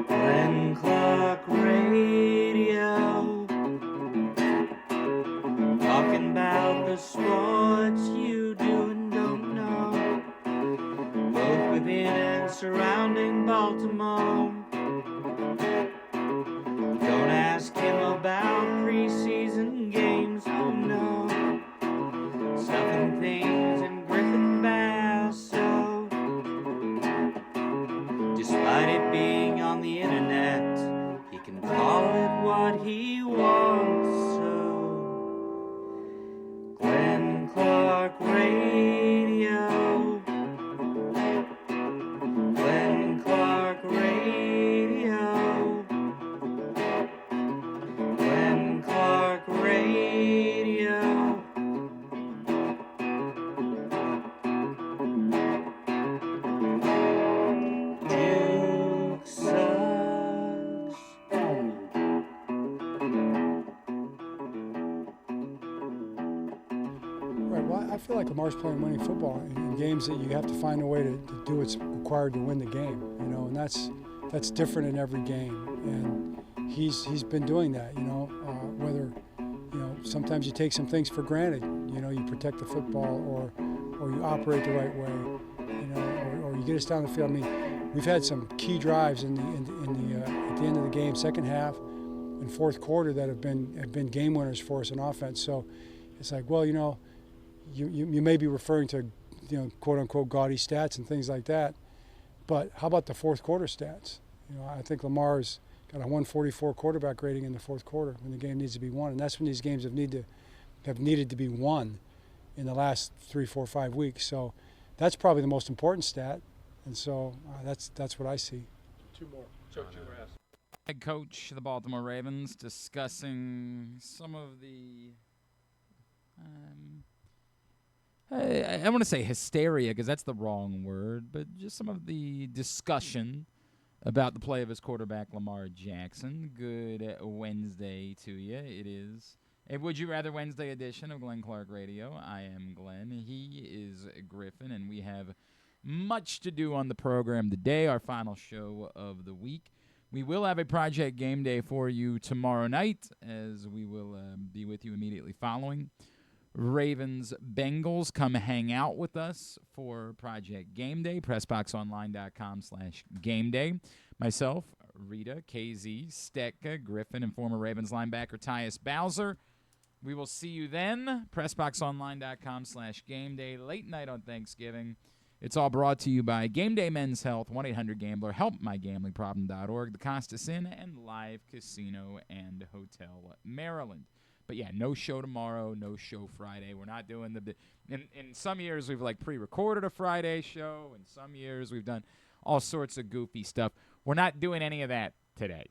Glenn Clark Radio, talking about the sports you do and don't know, both within and surrounding Baltimore. Don't ask him about preseason games, oh no, stuffing things in Griffin Basso. Despite it being on the internet, he can call it what he wants, so Glenn Clark Radio, Glenn Clark Radio, Glenn Clark Radio. Duke sucks. Right. Well, I feel like Lamar's playing winning football in games that you have to find a way to do what's required to win the game. You know, and that's different in every game. And he's been doing that. You know, whether sometimes you take some things for granted. You know, you protect the football or you operate the right way. You know, or you get us down the field. I mean, we've had some key drives at the end of the game, second half and fourth quarter, that have been game winners for us in offense. So it's like, well, you know, you may be referring to, you know, quote unquote gaudy stats and things like that, but how about the fourth quarter stats? You know, I think Lamar's got a 144 quarterback rating in the fourth quarter when the game needs to be won, and that's when these games have needed to be won in the last 3, 4, 5 weeks. So that's probably the most important stat, and so that's what I see. Two more. Head coach of the Baltimore Ravens discussing some of the I want to say hysteria because that's the wrong word, but just some of the discussion about the play of his quarterback, Lamar Jackson. Good Wednesday to you. It is a Would You Rather Wednesday edition of Glenn Clark Radio. I am Glenn. He is Griffin, and we have much to do on the program today, our final show of the week. We will have a Project Game Day for you tomorrow night, as we will be with you immediately following Ravens-Bengals. Come hang out with us for Project Game Day, pressboxonline.com/game day. Myself, Rita, KZ, Stecca, Griffin, and former Ravens linebacker Tyus Bowser. We will see you then, pressboxonline.com/game day, late night on Thanksgiving. It's all brought to you by Game Day Men's Health, 1-800-GAMBLER, helpmygamblingproblem.org, the Costas Inn, and Live Casino and Hotel Maryland. But yeah, no show tomorrow, no show Friday. We're not doing in some years we've like pre-recorded a Friday show. In some years we've done all sorts of goofy stuff. We're not doing any of that today.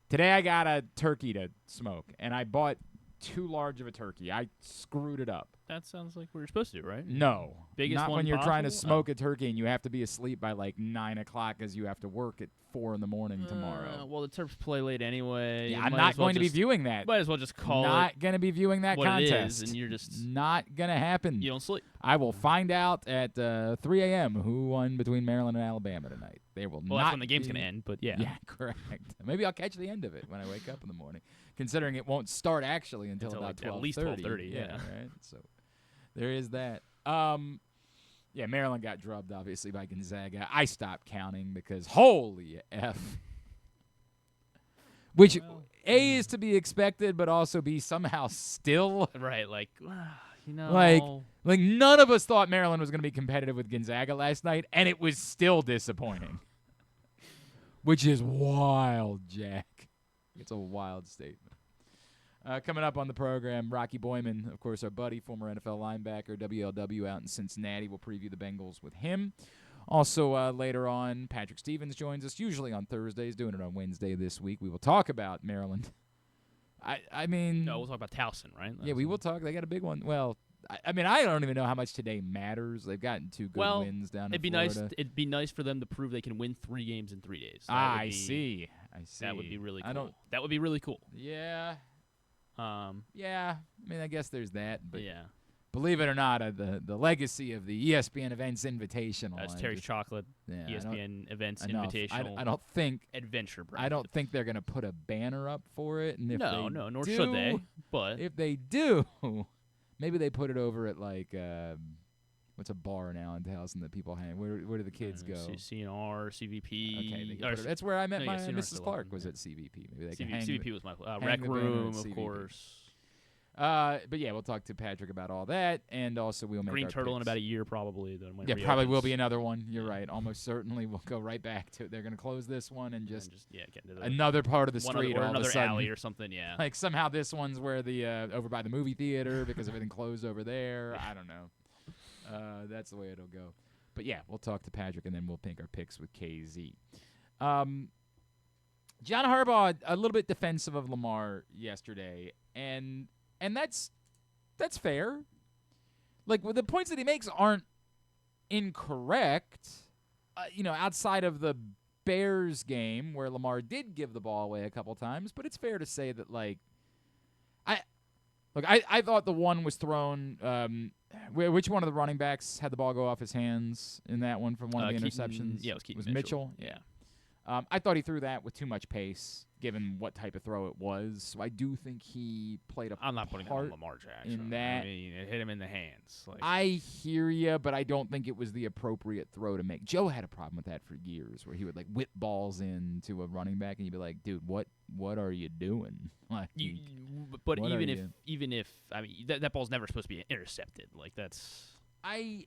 Today I got a turkey to smoke, and I bought too large of a turkey. I screwed it up. That sounds like what you're supposed to do, right? No. Biggest not one when you're trying to possible? smoke a turkey and you have to be asleep by like 9 o'clock because you have to work at 4 in the morning tomorrow. Well, the Terps play late anyway. Yeah, You I'm might not as well going to be just- viewing that. Might as well just call Not going to be viewing that it what contest. it is, and you're just Not going to happen. you don't sleep. I will find out at 3 a.m. who won between Maryland and Alabama tonight. They will Well, not that's when the game's be- going to end, but yeah. Yeah, correct. Maybe I'll catch the end of it when I wake up in the morning, considering it won't start actually until about like 12:30. at least 12:30, yeah. Right. So there is that. Yeah, Maryland got drubbed obviously by Gonzaga. I stopped counting because holy F. Which A is to be expected, but also B somehow still Right, like, you know. like none of us thought Maryland was going to be competitive with Gonzaga last night, and it was still disappointing. Which is wild, Jack. It's a wild statement. Coming up on the program, Rocky Boiman, of course, our buddy, former NFL linebacker, WLW out in Cincinnati. We'll preview the Bengals with him. Also, later on, Patrick Stevens joins us, usually on Thursdays, doing it on Wednesday this week. We will talk about Maryland. I mean... No, we'll talk about Towson, right? Yeah, we will talk. They got a big one. Well, I mean, I don't even know how much today matters. They've gotten 2 good wins down in Florida. It'd be nice for them to prove they can win 3 games in 3 days. I see. That would be really cool. That would be really cool. Yeah. Yeah. I mean, I guess there's that. But yeah. believe it or not, the legacy of the ESPN Events Invitational. That's Terry's Chocolate, yeah, ESPN Events enough. Invitational. I don't think Adventure brand. I don't think they're going to put a banner up for it. And if No, they nor do, should they. But if they do, maybe they put it over at like what's a bar now in Towson that people hang? Where do the kids go? CNR, CVP. Okay, that's where I met no, my yeah, CNR Mrs. still Clark open, was yeah. at CVP. Maybe they can hang CVP was my hang rec the banner room, at of CVP. course. But yeah, we'll talk to Patrick about all that, and also we'll make Green our Turtle in picks. about a year probably. Then when Yeah, it probably will reopens. be another one. You're right. Almost certainly we'll go right back to it. They're going to close this one and just get into the another part of the one street or all of another a sudden. alley or something. Yeah. Like somehow this one's where the over by the movie theater because everything closed over there. I don't know. That's the way it'll go. But yeah, we'll talk to Patrick and then we'll pick our picks with KZ. John Harbaugh a little bit defensive of Lamar yesterday, and that's fair. Like the points that he makes aren't incorrect. Outside of the Bears game where Lamar did give the ball away a couple times, but it's fair to say that I thought the one was thrown. Which one of the running backs had the ball go off his hands in that one from one of the interceptions? Yeah, it was Keaton Mitchell. Yeah. I thought he threw that with too much pace, given what type of throw it was. So I do think he played a I'm not putting that part on Lamar Jackson. in that. I mean, it hit him in the hands. Like, I hear you, but I don't think it was the appropriate throw to make. Joe had a problem with that for years, where he would whip balls into a running back, and you'd be like, "Dude, what are you doing?" Like, but what even if I mean that ball's never supposed to be intercepted. Like that's. I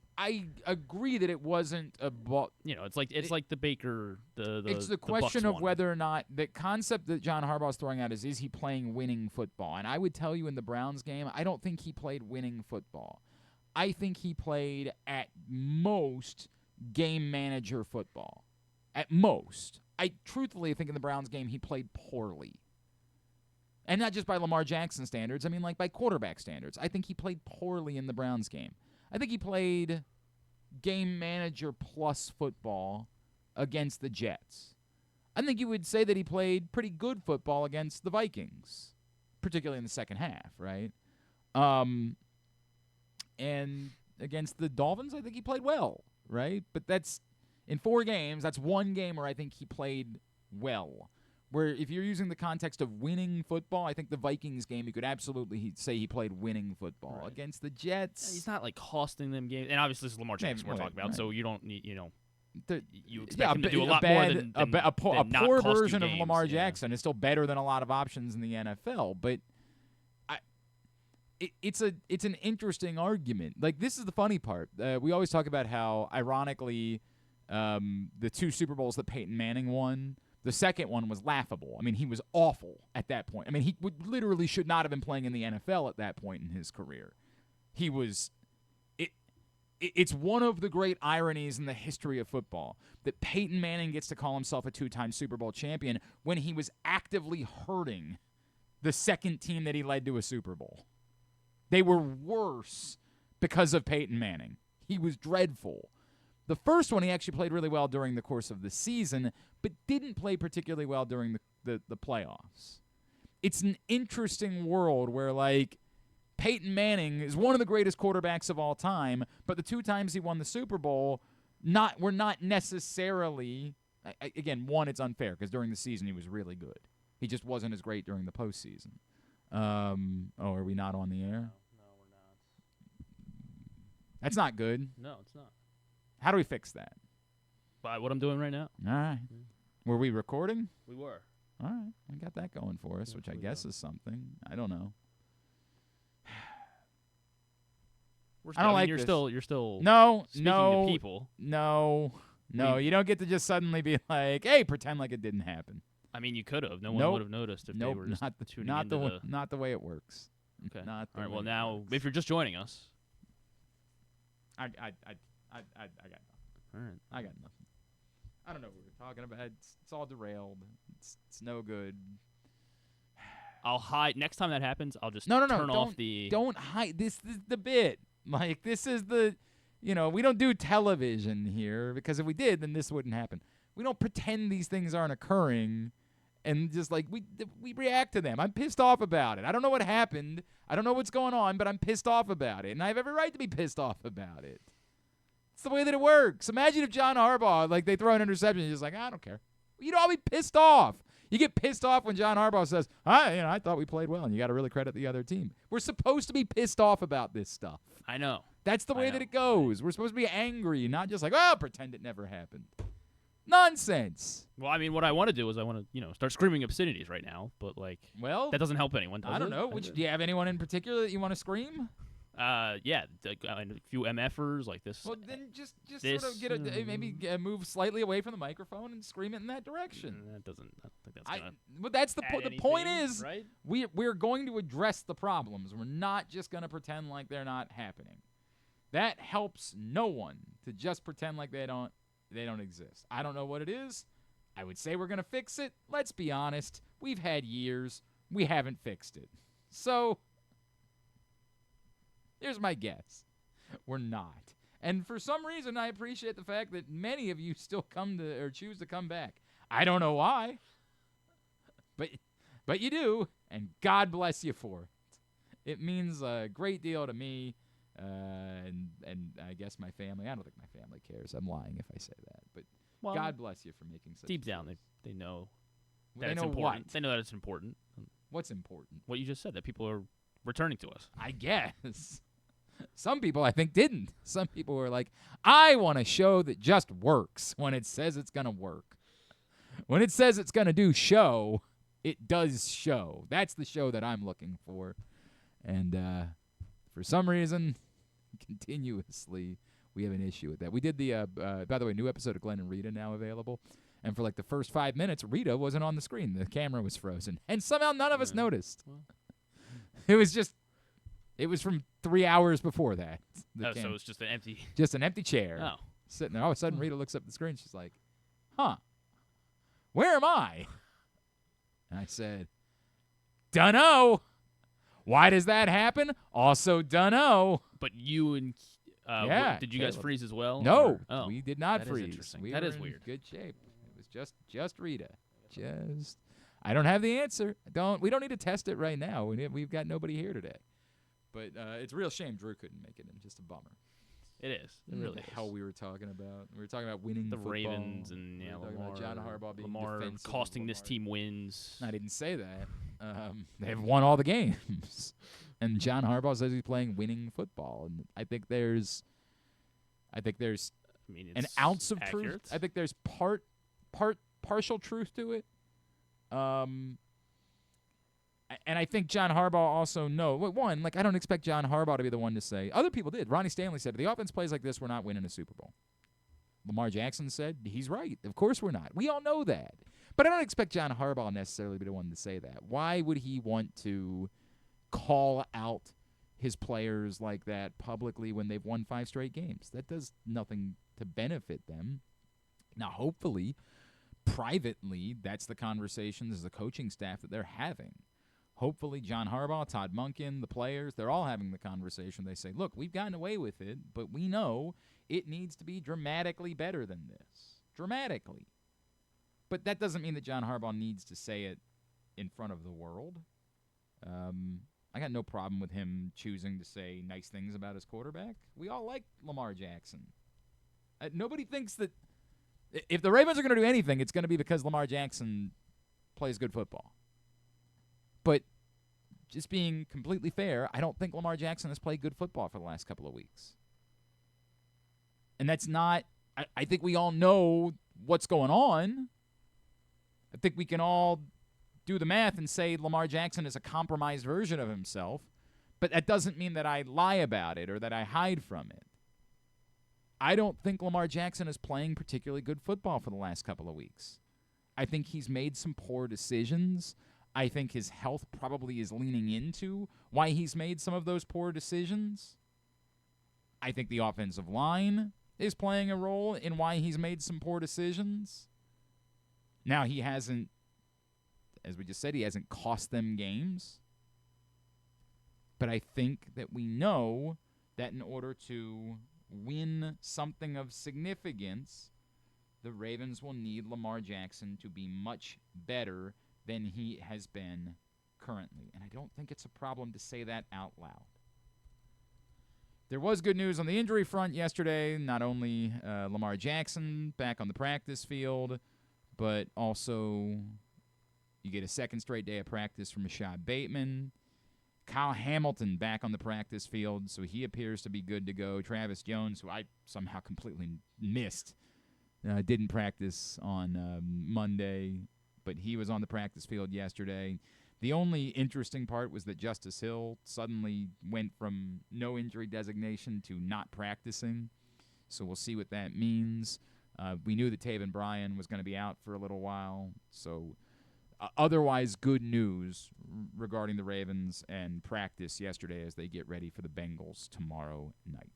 agree that it wasn't a ball. It's like the Baker It's the question of whether or not the concept that John Harbaugh's throwing out is he playing winning football? And I would tell you in the Browns game, I don't think he played winning football. I think he played at most game manager football. At most. I truthfully think in the Browns game he played poorly. And not just by Lamar Jackson standards, I mean by quarterback standards. I think he played poorly in the Browns game. I think he played game manager plus football against the Jets. I think you would say that he played pretty good football against the Vikings, particularly in the second half, right? And against the Dolphins, I think he played well, right? But that's in 4 games. That's one game where I think he played well. Where if you're using the context of winning football, I think the Vikings game, you could absolutely say he played winning football. Right. Against the Jets. He's not costing them games. And obviously this is Lamar Jackson we're talking about, so you don't need, you expect him to do a lot more than a poor not cost version you of games. Lamar Yeah. Jackson is still better than a lot of options in the NFL. But it's an interesting argument. Like, this is the funny part. We always talk about how, ironically, the 2 Super Bowls that Peyton Manning won, the second one was laughable. I mean, he was awful at that point. I mean, he literally should not have been playing in the NFL at that point in his career. He was it's one of the great ironies in the history of football that Peyton Manning gets to call himself a 2-time Super Bowl champion when he was actively hurting the second team that he led to a Super Bowl. They were worse because of Peyton Manning. He was dreadful. The first one, he actually played really well during the course of the season, but didn't play particularly well during the playoffs. It's an interesting world where, Peyton Manning is one of the greatest quarterbacks of all time, but the 2 times he won the Super Bowl were not necessarily, again, one, it's unfair because during the season he was really good. He just wasn't as great during the postseason. Are we not on the air? No, we're not. That's not good. No, it's not. How do we fix that? By what I'm doing right now. All right. Were we recording? We were. All right. We got that going for us, which I guess is something. I don't know. I don't like you're this. still No, speaking no, to people. No. You don't get to just suddenly be like, hey, pretend like it didn't happen. I mean, you could have. No one would have noticed if they were just tuning into not the way it works. Okay. Not the All right. way Well, it now, works. if you're just joining us. I got nothing. All right. I got nothing. I don't know what we're talking about. It's all derailed. It's no good. I'll hide. Next time that happens, I'll just No. turn off the. Don't hide. This is the bit. This is the. We don't do television here because if we did, then this wouldn't happen. We don't pretend these things aren't occurring and just like we react to them. I'm pissed off about it. I don't know what happened. I don't know what's going on, but I'm pissed off about it, and I have every right to be pissed off about it. It's the way that it works. Imagine if John Harbaugh, like, they throw an interception, and he's just like, I don't care. You'd all be pissed off. You get pissed off when John Harbaugh says, I thought we played well, and you got to really credit the other team. We're supposed to be pissed off about this stuff. I know. That's the way that it goes. We're supposed to be angry, not just like, pretend it never happened. Nonsense. Well, I mean, what I want to do is I want to, start screaming obscenities right now, but that doesn't help anyone. I don't know. Do you have anyone in particular that you want to scream? Yeah, a few MFers like this. Well, then just sort of get maybe move slightly away from the microphone and scream it in that direction. That doesn't. I think that's gonna. But that's the point is, right? We're going to address the problems. We're not just going to pretend like they're not happening. That helps no one to just pretend like they don't exist. I don't know what it is. I would say we're going to fix it. Let's be honest. We've had years. We haven't fixed it. So here's my guess. We're not. And for some reason, I appreciate the fact that many of you still choose to come back. I don't know why. But you do, and God bless you for it. It means a great deal to me. And I guess my family. I don't think my family cares. I'm lying if I say that. But God bless you for making such. Deep down, they know that they it's know important. What? They know that it's important. What's important? What you just said, that people are returning to us. I guess. Some people, I think, didn't. Some people were like, I want a show that just works when it says it's going to work. When it says it's going to do show, it does show. That's the show that I'm looking for. And for some reason, continuously, we have an issue with that. We did the, by the way, new episode of Glenn and Rita now available. And for like the first 5 minutes, Rita wasn't on the screen. The camera was frozen. And somehow none of us noticed. It was from 3 hours before that. So it's just an empty... Just an empty chair. Oh. Sitting there. All of a sudden, Rita looks up at the screen. She's like, where am I? And I said, dunno. Why does that happen? Also dunno. But you and... did you guys freeze as well? No, we did not freeze. Is interesting. That is weird. Good shape. It was just Rita. I don't have the answer. We don't need to test it right now. We've got nobody here today. But it's a real shame Drew couldn't make it, and just a bummer. It is. It really the is. hell we were talking about. We were talking about winning the football. Ravens and Lamar, John Harbaugh being Lamar defensive. costing this team wins. I didn't say that. They've won all the games, and John Harbaugh says he's playing winning football, and I think there's an ounce of truth. I think there's partial truth to it. And I think John Harbaugh also one, I don't expect John Harbaugh to be the one to say. Other people did. Ronnie Stanley said, if the offense plays like this, we're not winning a Super Bowl. Lamar Jackson said, he's right. Of course we're not. We all know that. But I don't expect John Harbaugh necessarily to be the one to say that. Why would he want to call out his players like that publicly when they've won 5 straight games? That does nothing to benefit them. Now, hopefully, privately, that's the conversations as the coaching staff that they're having. Hopefully, John Harbaugh, Todd Monken, the players, they're all having the conversation. They say, look, we've gotten away with it, but we know it needs to be dramatically better than this. Dramatically. But that doesn't mean that John Harbaugh needs to say it in front of the world. I got no problem with him choosing to say nice things about his quarterback. We all like Lamar Jackson. Nobody thinks that if the Ravens are going to do anything, it's going to be because Lamar Jackson plays good football. But just being completely fair, I don't think Lamar Jackson has played good football for the last couple of weeks. And that's not – I think we all know what's going on. I think we can all do the math and say Lamar Jackson is a compromised version of himself, but that doesn't mean that I lie about it or that I hide from it. I don't think Lamar Jackson is playing particularly good football for the last couple of weeks. I think he's made some poor decisions. I think his health probably is leaning into why he's made some of those poor decisions. I think the offensive line is playing a role in why he's made some poor decisions. Now, he hasn't, as we just said, he hasn't cost them games. But I think that we know that in order to win something of significance, the Ravens will need Lamar Jackson to be much better than he has been currently. And I don't think it's a problem to say that out loud. There was good news on the injury front yesterday. Not only Lamar Jackson back on the practice field, but also you get a second straight day of practice from Rashad Bateman. Kyle Hamilton back on the practice field, so he appears to be good to go. Travis Jones, who I somehow completely missed, didn't practice on Monday, but he was on the practice field yesterday. The only interesting part was that Justice Hill suddenly went from no injury designation to not practicing, so we'll see what that means. We knew that Taven Bryan was going to be out for a little while, so otherwise good news regarding the Ravens and practice yesterday as they get ready for the Bengals tomorrow night.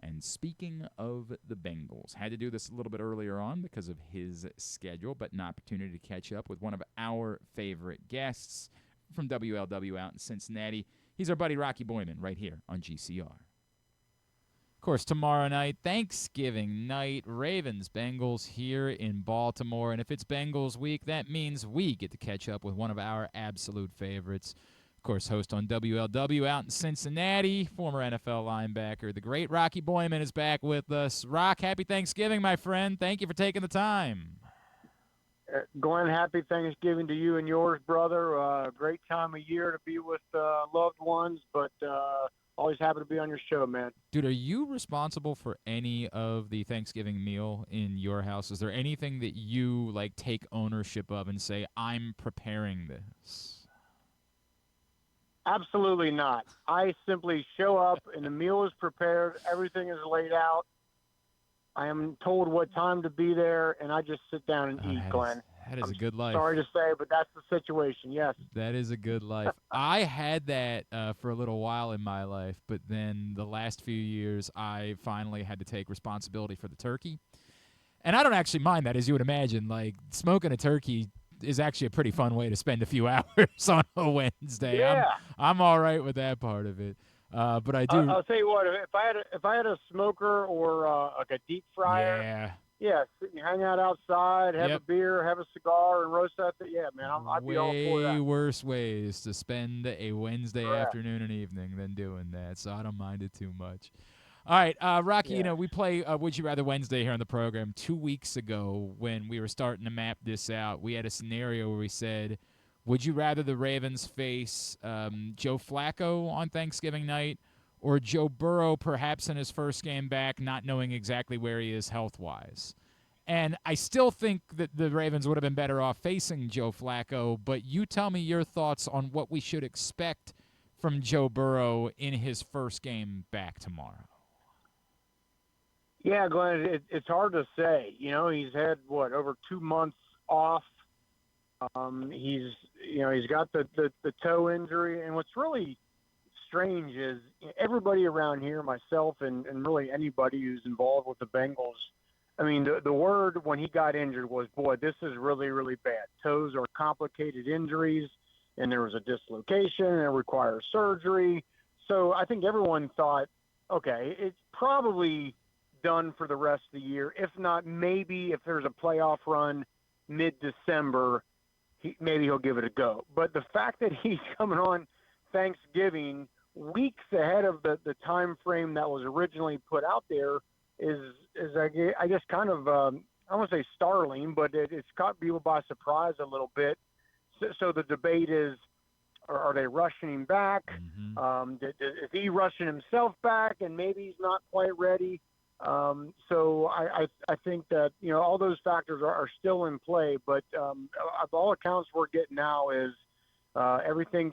And speaking of the Bengals, had to do this a little bit earlier on because of his schedule, but an opportunity to catch up with one of our favorite guests from WLW out in Cincinnati. He's our buddy Rocky Boiman right here on GCR. Of course, tomorrow night, Thanksgiving night, Ravens-Bengals here in Baltimore. And if it's Bengals week, that means we get to catch up with one of our absolute favorites. Of course, host on WLW out in Cincinnati, former NFL linebacker, the great Rocky Boiman is back with us. Rock, happy Thanksgiving, my friend. Thank you for taking the time. Glenn, happy Thanksgiving to you and yours, brother. Great time of year to be with loved ones, but always happy to be on your show, man. Dude, are you responsible for any of the Thanksgiving meal in your house? Is there anything that you take ownership of and say, I'm preparing this? Absolutely not. I simply show up and the meal is prepared. Everything is laid out. I am told what time to be there, and I just sit down and eat, Glenn. That is a good life. Sorry to say, but that's the situation, yes. That is a good life. I had that for a little while in my life, but then the last few years I finally had to take responsibility for the turkey. And I don't actually mind that, as you would imagine. Smoking a turkey is actually a pretty fun way to spend a few hours on a Wednesday. Yeah. I'm all right with that part of it. But I do. I'll tell you what. If I had a smoker or a deep fryer, yeah, hang out outside, have a beer, have a cigar, and roast that. Yeah, man, I'd be all for that. Way worse ways to spend a Wednesday afternoon and evening than doing that, so I don't mind it too much. All right, Rocky, we play Would You Rather Wednesday here on the program. 2 weeks ago when we were starting to map this out, we had a scenario where we said, would you rather the Ravens face Joe Flacco on Thanksgiving night or Joe Burrow perhaps in his first game back, not knowing exactly where he is health-wise? And I still think that the Ravens would have been better off facing Joe Flacco, but you tell me your thoughts on what we should expect from Joe Burrow in his first game back tomorrow. Yeah, Glenn, it's hard to say. He's had, over 2 months off. He's got the toe injury, and what's really strange is everybody around here, myself and really anybody who's involved with the Bengals, I mean, the word when he got injured was, boy, this is really, really bad. Toes are complicated injuries, and there was a dislocation, and it requires surgery. So I think everyone thought, okay, it's probably done for the rest of the year. If not, maybe if there's a playoff run mid-December, maybe he'll give it a go. But the fact that he's coming on Thanksgiving weeks ahead of the time frame that was originally put out there is I guess kind of I won't say startling, but it's caught people by surprise a little bit. So the debate is, are they rushing him back? Mm-hmm. Is he rushing himself back and maybe he's not quite ready? So I think that, all those factors are still in play, but of all accounts we're getting now is everything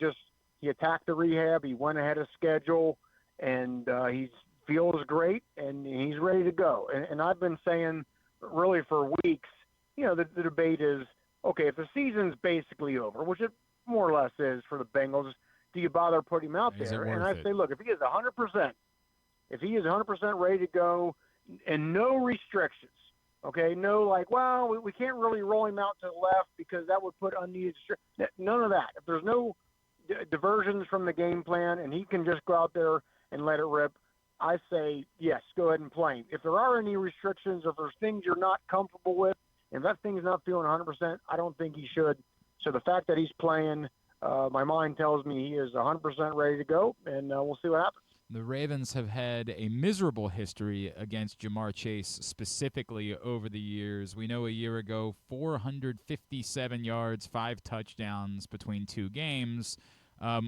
he attacked the rehab, he went ahead of schedule, and he feels great, and he's ready to go. And I've been saying really for weeks, the debate is, okay, if the season's basically over, which it more or less is for the Bengals, do you bother putting him out there? And I say, look, if he is 100%, ready to go and no restrictions, okay, no we can't really roll him out to the left because that would put unneeded – none of that. If there's no diversions from the game plan and he can just go out there and let it rip, I say, yes, go ahead and play him. If there are any restrictions or if there's things you're not comfortable with, and if that thing's not feeling 100%, I don't think he should So the fact that he's playing, my mind tells me he is 100% ready to go, and we'll see what happens. The Ravens have had a miserable history against Jamarr Chase specifically over the years. We know a year ago, 457 yards, 5 touchdowns between 2 games.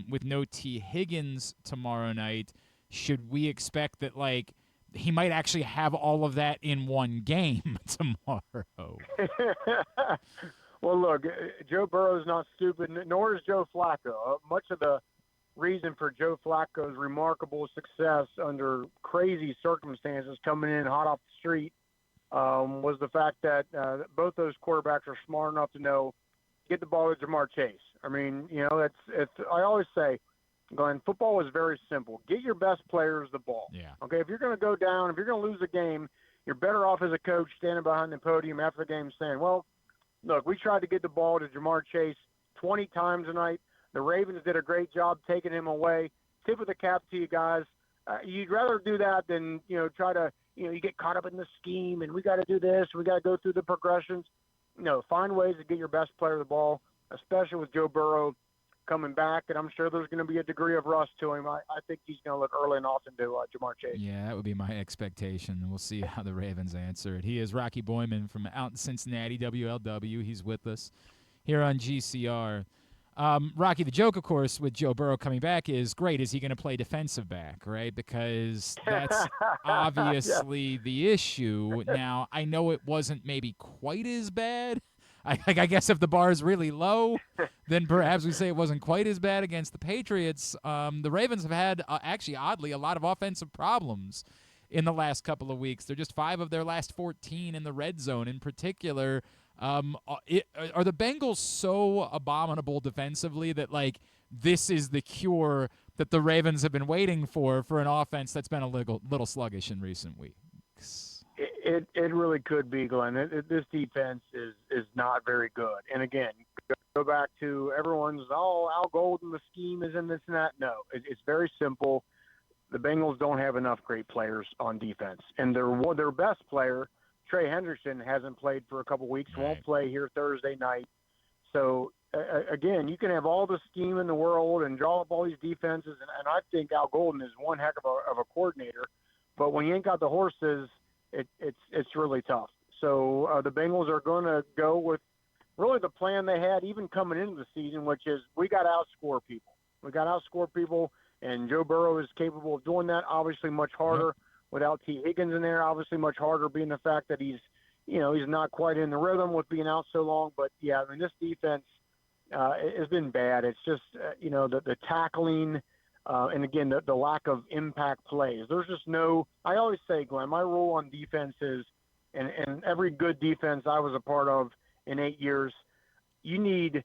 With no T. Higgins tomorrow night, should we expect that, like, he might actually have all of that in one game tomorrow? Well, look, Joe Burrow's not stupid, nor is Joe Flacco. Much of the reason for Joe Flacco's remarkable success under crazy circumstances coming in hot off the street was the fact that both those quarterbacks are smart enough to know get the ball to Jamarr Chase. I mean, it's I always say, Glenn, football is very simple. Get your best players the ball. Yeah. Okay, if you're going to go down, if you're going to lose a game, you're better off as a coach standing behind the podium after the game saying, well, look, we tried to get the ball to Jamarr Chase 20 times tonight. The Ravens did a great job taking him away. Tip of the cap to you guys. You'd rather do that than, try to, you get caught up in the scheme and we got to do this, we got to go through the progressions. No, find ways to get your best player the ball, especially with Joe Burrow coming back, and I'm sure there's going to be a degree of rust to him. I think he's going to look early and often to Jamarr Chase. Yeah, that would be my expectation. We'll see how the Ravens answer it. He is Rocky Boiman from out in Cincinnati, WLW. He's with us here on GCR. Rocky, the joke, of course, with Joe Burrow coming back is, great, is he going to play defensive back, right? Because that's obviously the issue. Now, I know it wasn't maybe quite as bad. I guess if the bar is really low, then perhaps we say it wasn't quite as bad against the Patriots. The Ravens have had, actually, oddly, a lot of offensive problems in the last couple of weeks. They're just 5 of their last 14 in the red zone in particular. Are the Bengals so abominable defensively that, like, this is the cure that the Ravens have been waiting for an offense that's been a little sluggish in recent weeks? It really could be, Glenn. This defense is not very good. And again, go back to everyone's, Al Golden, the scheme is in this and that. No, it's very simple. The Bengals don't have enough great players on defense. And their best player, Trey Hendrickson, hasn't played for a couple weeks, won't play here Thursday night. So, again, you can have all the scheme in the world and draw up all these defenses, and I think Al Golden is one heck of a coordinator. But when you ain't got the horses, it's really tough. So the Bengals are going to go with really the plan they had even coming into the season, which is we got to outscore people. We got to outscore people, and Joe Burrow is capable of doing that. Obviously much harder without T. Higgins in there. Obviously much harder being the fact that he's not quite in the rhythm with being out so long. But, yeah, I mean, this defense has been bad. It's just, the tackling – and again, the lack of impact plays. There's just no – I always say, Glenn, my rule on defense is, and every good defense I was a part of in 8 years, you need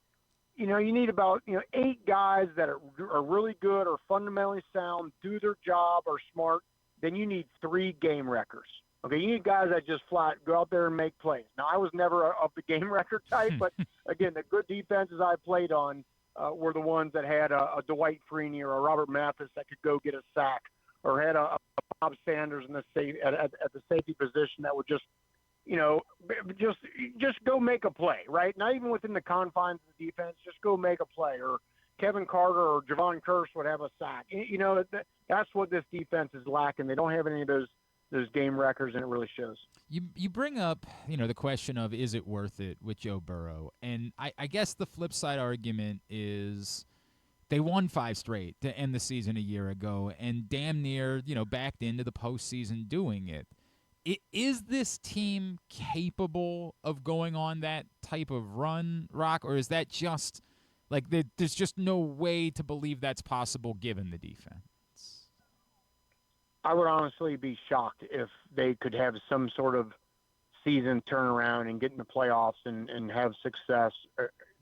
about 8 guys that are really good or fundamentally sound, do their job, are smart. Then you need 3 game wreckers. Okay, you need guys that just flat go out there and make plays. Now, I was never of the game wrecker type, but again, the good defenses I played on were the ones that had a Dwight Freeney or a Robert Mathis that could go get a sack, or had a Bob Sanders in the at the safety position that would just go make a play, right? Not even within the confines of the defense, just go make a play. Or Kevin Carter or Javon Kearse would have a sack. That's what this defense is lacking. They don't have any of those game records, and it really shows. You bring up, the question of, is it worth it with Joe Burrow? And I guess the flip side argument is they won 5 straight to end the season a year ago and damn near, backed into the postseason doing it. Is this team capable of going on that type of run, Rock, or is that just, like, there's just no way to believe that's possible given the defense? I would honestly be shocked if they could have some sort of season turnaround and get in the playoffs and have success.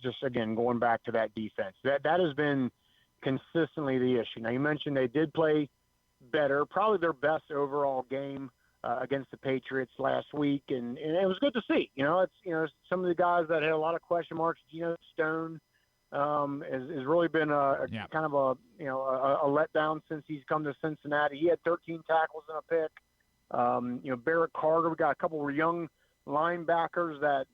Just, again, going back to that defense. That has been consistently the issue. Now, you mentioned they did play better, probably their best overall game against the Patriots last week, and it was good to see. It's some of the guys that had a lot of question marks. Geno Stone has really been kind of a letdown since he's come to Cincinnati. He had 13 tackles and a pick. Barrett Carter, we got a couple of young linebackers that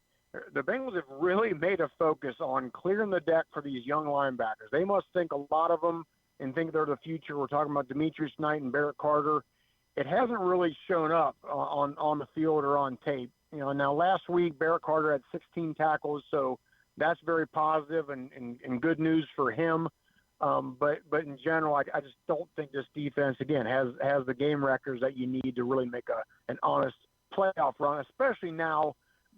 the Bengals have really made a focus on clearing the deck for these young linebackers. They must think a lot of them and think they're the future. We're talking about Demetrius Knight and Barrett Carter. It hasn't really shown up on the field or on tape. Now last week Barrett Carter had 16 tackles, so that's very positive and good news for him. But in general, I just don't think this defense, again, has the game records that you need to really make an honest playoff run, especially now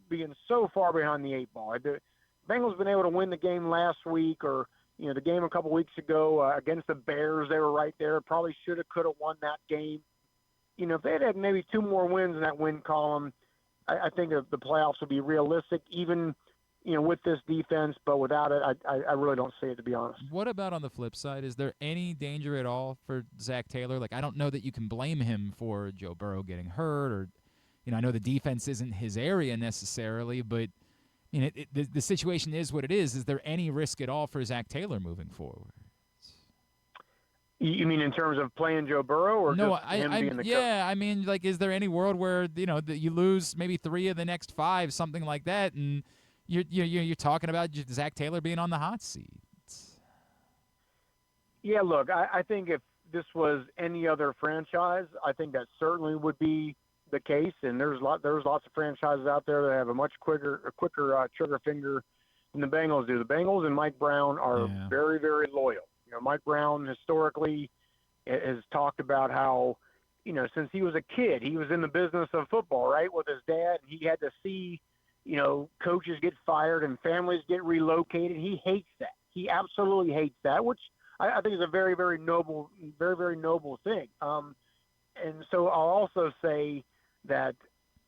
being so far behind the 8 ball. The Bengals been able to win the game last week, or the game a couple weeks ago against the Bears. They were right there. Probably should have, could have won that game. If they had maybe 2 more wins in that win column, I think the playoffs would be realistic, even with this defense. But without it, I really don't see it, to be honest. What about on the flip side? Is there any danger at all for Zach Taylor? Like, I don't know that you can blame him for Joe Burrow getting hurt, or I know the defense isn't his area necessarily, but the situation is what it is. Is there any risk at all for Zach Taylor moving forward? You mean in terms of playing Joe Burrow, or no? Just him being the coach? I mean, like, is there any world where that you lose maybe 3 of the next 5, something like that, and you're talking about Zach Taylor being on the hot seat? Yeah, look, I think if this was any other franchise, I think that certainly would be the case. And there's lots of franchises out there that have a much quicker trigger finger than the Bengals do. The Bengals and Mike Brown are very, very loyal. Mike Brown historically has talked about how, since he was a kid, he was in the business of football, right, with his dad. And he had to see, coaches get fired and families get relocated. He hates that. He absolutely hates that, which I think is a very, very noble thing. And so I'll also say that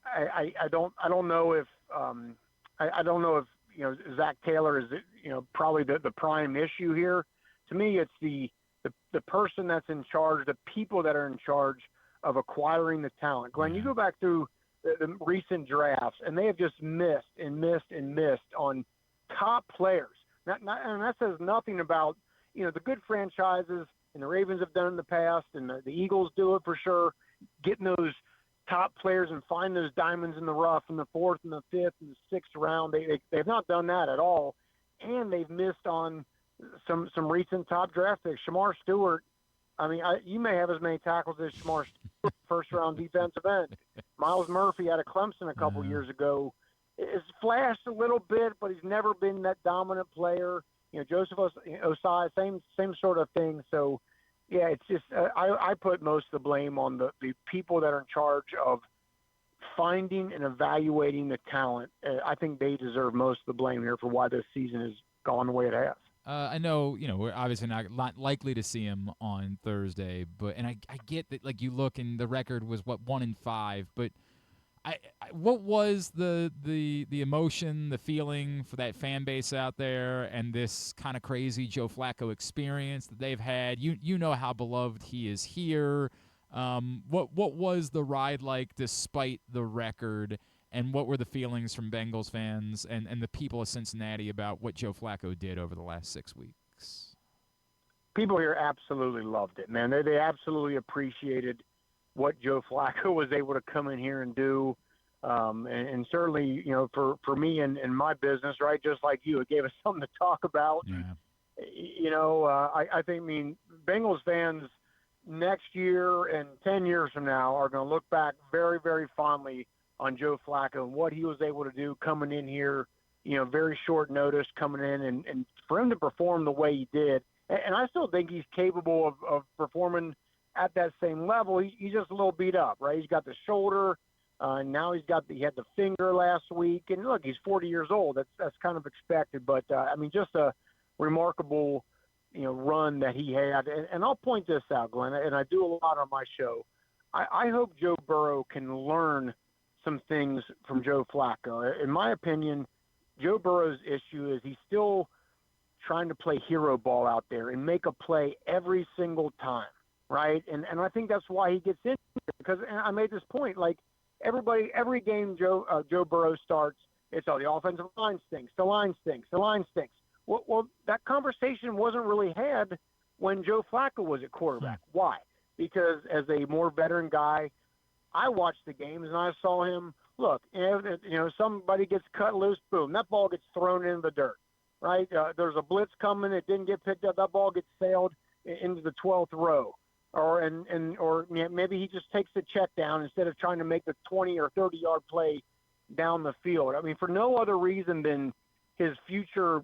I don't know if Zach Taylor is probably the prime issue here. To me, it's the person that's in charge, the people that are in charge of acquiring the talent. Glenn, you go back through the recent drafts, and they have just missed and missed and missed on top players. And that says nothing about the good franchises, and the Ravens have done it in the past, and the Eagles do it for sure, getting those top players and find those diamonds in the rough in the 4th and the 5th and the 6th round. They've not done that at all, and they've missed on some recent top draft picks. Jamarr Stewart, you may have as many tackles as Jamarr Stewart, first-round defensive end. Miles Murphy out of Clemson a couple years ago has flashed a little bit, but he's never been that dominant player. Joseph Osai, same sort of thing. So, yeah, it's just I put most of the blame on the people that are in charge of finding and evaluating the talent. I think they deserve most of the blame here for why this season has gone the way it has. I know, we're obviously not likely to see him on Thursday, but I get that, like, you look and the record was 1-5, but what was the emotion, the feeling for that fan base out there, and this kind of crazy Joe Flacco experience that they've had? You know how beloved he is here. What was the ride like despite the record? And what were the feelings from Bengals fans and the people of Cincinnati about what Joe Flacco did over the last 6 weeks? People here absolutely loved it, man. They absolutely appreciated what Joe Flacco was able to come in here and do. And certainly, for me and my business, right, just like you, it gave us something to talk about. Yeah. I think, Bengals fans next year and 10 years from now are going to look back very, very fondly on Joe Flacco and what he was able to do coming in here, very short notice coming in, and for him to perform the way he did. And I still think he's capable of performing at that same level. He's just a little beat up, right? He's got the shoulder, and now he had the finger last week. And look, he's 40 years old. That's kind of expected. But, just a remarkable, run that he had. And I'll point this out, Glenn, and I do a lot on my show. I hope Joe Burrow can learn some things from Joe Flacco. In my opinion, Joe Burrow's issue is he's still trying to play hero ball out there and make a play every single time, right? And I think that's why he gets in, because I made this point, like every game Joe Burrow starts, it's the offensive line stinks, the line stinks. Well, that conversation wasn't really had when Joe Flacco was at quarterback. Why? Because as a more veteran guy, I watched the games and I saw him look, somebody gets cut loose, boom, that ball gets thrown into the dirt, right? There's a blitz coming, it didn't get picked up, that ball gets sailed into the 12th row. Or maybe he just takes the check down instead of trying to make the 20 or 30-yard play down the field. I mean, for no other reason than his future,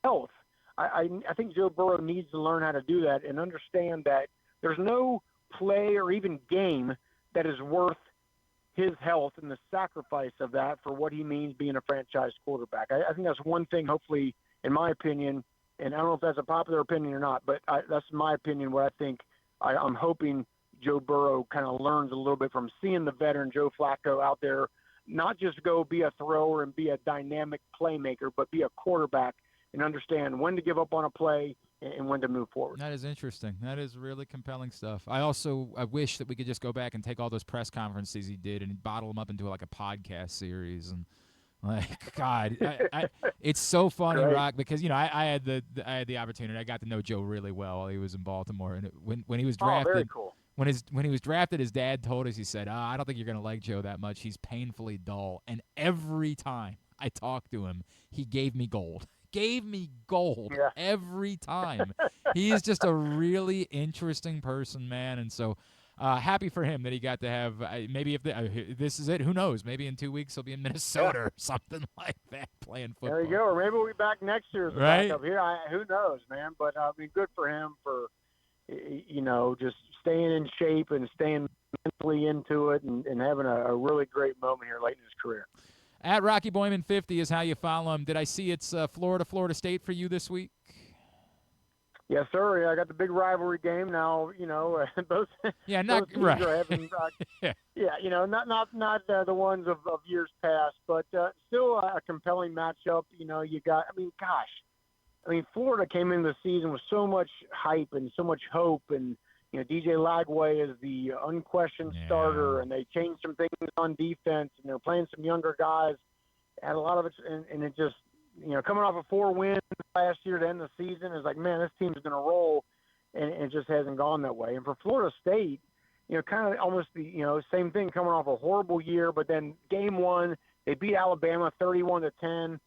health. I think Joe Burrow needs to learn how to do that and understand that there's no play or even game that is worth his health and the sacrifice of that for what he means being a franchise quarterback. I think that's one thing, hopefully, in my opinion, and I don't know if that's a popular opinion or not, but that's my opinion, what I think I'm hoping Joe Burrow kind of learns a little bit from seeing the veteran Joe Flacco out there, not just go be a thrower and be a dynamic playmaker, but be a quarterback and understand when to give up on a play and when to move forward. That is interesting. That is really compelling stuff. I wish that we could just go back and take all those press conferences he did and bottle them up into like a podcast series. And God, it's so funny, Right. Rock, because I had the opportunity. I got to know Joe really well while he was in Baltimore, and when he was drafted, very cool. When he was drafted, his dad told us, he said, I don't think you're going to like Joe that much. He's painfully dull. And every time I talked to him, he gave me gold. Yeah. Every time. He's just a really interesting person, man. And so happy for him that he got to have maybe if this is it, who knows? Maybe in 2 weeks he'll be in Minnesota or something like that playing football. There you go. Or maybe we'll be back next year as a Right? backup here. Who knows, man? But good for him for just staying in shape and staying mentally into it and having a really great moment here late in his career. At Rocky Boiman 50 is how you follow him. Did I see it's Florida State for you this week? Yes, sir. I got the big rivalry game now. Both. Yeah, not both teams right. Are having, Yeah. Not the ones of years past, but still a compelling matchup. You got. Florida came into the season with so much hype and so much hope, and DJ Lagway is the unquestioned starter, and they changed some things on defense, and they're playing some younger guys. Had a lot of it, and it just, coming off a 4 wins last year to end the season, is like, man, this team's going to roll, and it just hasn't gone that way. And for Florida State, kind of almost the, same thing, coming off a horrible year, but then game 1, they beat Alabama 31-10.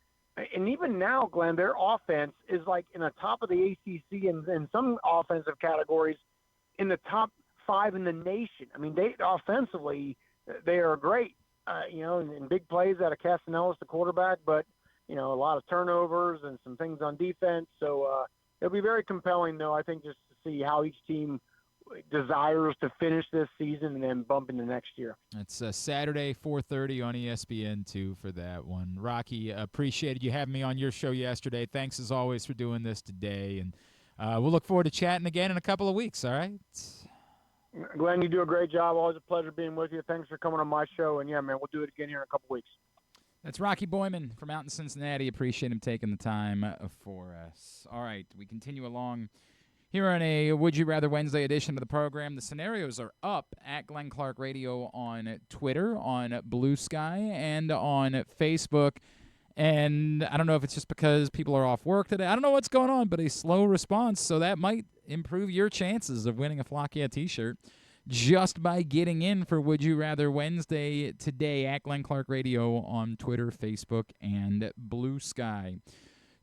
And even now, Glenn, their offense is like in the top of the ACC and some offensive categories in the top 5 in the nation. I mean, they offensively, they are great, in big plays out of Castellanos, the quarterback, but, a lot of turnovers and some things on defense. So it'll be very compelling, though, I think, just to see how each team desires to finish this season and then bump into next year. It's Saturday, 4:30 on ESPN2 for that one. Rocky, appreciated you having me on your show yesterday. Thanks, as always, for doing this today. And we'll look forward to chatting again in a couple of weeks, all right? Glenn, you do a great job. Always a pleasure being with you. Thanks for coming on my show. And, yeah, man, we'll do it again here in a couple of weeks. That's Rocky Boiman from out in Cincinnati. Appreciate him taking the time for us. All right, we continue along here on a Would You Rather Wednesday edition of the program. The scenarios are up at Glenn Clark Radio on Twitter, on Blue Sky, and on Facebook. And I don't know if it's just because people are off work today. I don't know what's going on, but a slow response, so that might improve your chances of winning a Flock Yeah t-shirt just by getting in for Would You Rather Wednesday today at Glenn Clark Radio on Twitter, Facebook, and Blue Sky.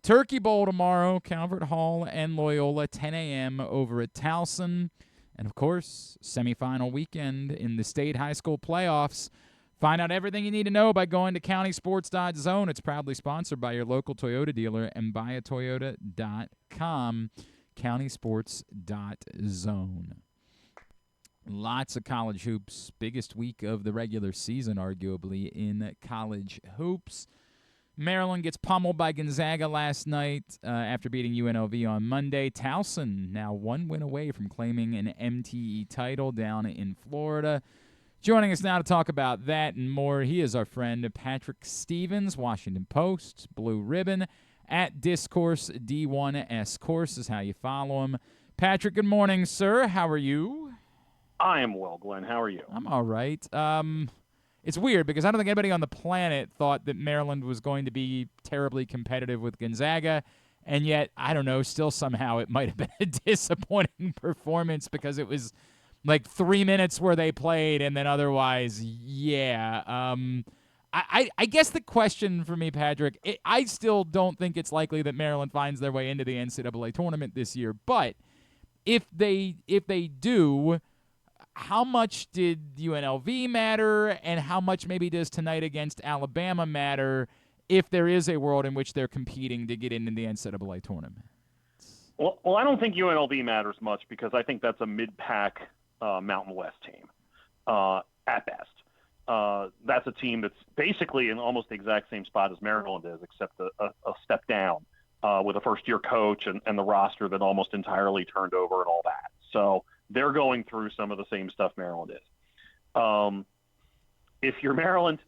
Turkey Bowl tomorrow, Calvert Hall and Loyola, 10 a.m. over at Towson. And, of course, semifinal weekend in the state high school playoffs. Find out everything you need to know by going to countysports.zone. It's proudly sponsored by your local Toyota dealer and buyatoyota.com, countysports.zone. Lots of college hoops. Biggest week of the regular season, arguably, in college hoops. Maryland gets pummeled by Gonzaga last night after beating UNLV on Monday. Towson now 1 win away from claiming an MTE title down in Florida. Joining us now to talk about that and more, he is our friend Patrick Stevens, Washington Post, Blue Ribbon, at Discourse D1S Course is how you follow him. Patrick, good morning, sir. How are you? I am well, Glenn. How are you? I'm all right. It's weird because I don't think anybody on the planet thought that Maryland was going to be terribly competitive with Gonzaga, and yet, I don't know, still somehow it might have been a disappointing performance because it was Like 3 minutes where they played, and then otherwise, yeah. I guess the question for me, Patrick, I still don't think it's likely that Maryland finds their way into the NCAA tournament this year. But if they do, how much did UNLV matter, and how much maybe does tonight against Alabama matter if there is a world in which they're competing to get into the NCAA tournament? Well, I don't think UNLV matters much because I think that's a mid-pack Mountain West team at best. That's a team that's basically in almost the exact same spot as Maryland is, except a step down with a first-year coach and the roster that almost entirely turned over and all that. So they're going through some of the same stuff Maryland is. If you're Maryland,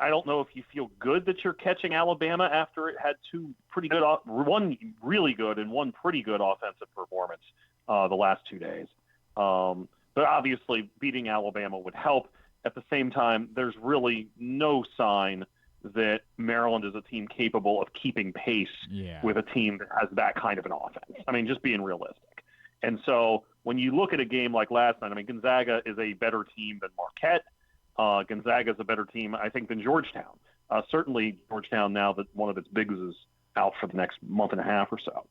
I don't know if you feel good that you're catching Alabama after it had two pretty good, one really good and one pretty good offensive performance the last 2 days. But obviously beating Alabama would help. At the same time, there's really no sign that Maryland is a team capable of keeping pace with a team that has that kind of an offense. I mean, just being realistic. And so when you look at a game like last night, I mean, Gonzaga is a better team than Marquette. Gonzaga is a better team, I think, than Georgetown. Certainly Georgetown, now that one of its bigs is out for the next month and a half or so.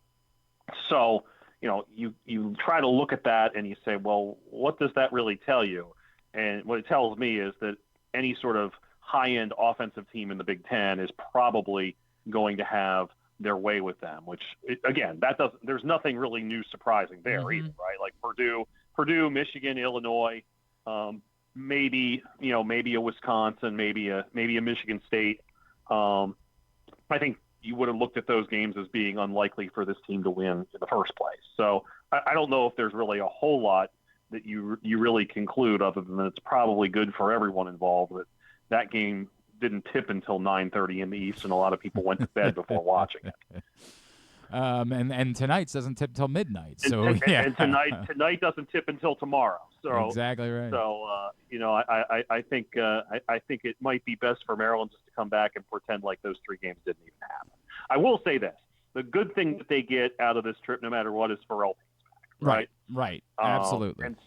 So, you try to look at that and you say, well, what does that really tell you? And what it tells me is that any sort of high-end offensive team in the Big Ten is probably going to have their way with them, which, again, there's nothing really new surprising there either, right? Like Purdue, Michigan, Illinois, maybe a Wisconsin, maybe a Michigan State. I think you would have looked at those games as being unlikely for this team to win in the first place. So I don't know if there's really a whole lot that you really conclude other than that it's probably good for everyone involved that game didn't tip until 9:30 in the East, and a lot of people went to bed before watching it. And tonight's doesn't tip till midnight. So and tonight doesn't tip until tomorrow. So exactly right. So I think it might be best for Maryland just to come back and pretend like those 3 games didn't even happen. I will say this: the good thing that they get out of this trip, no matter what, is Pharrell back. Right. Absolutely. And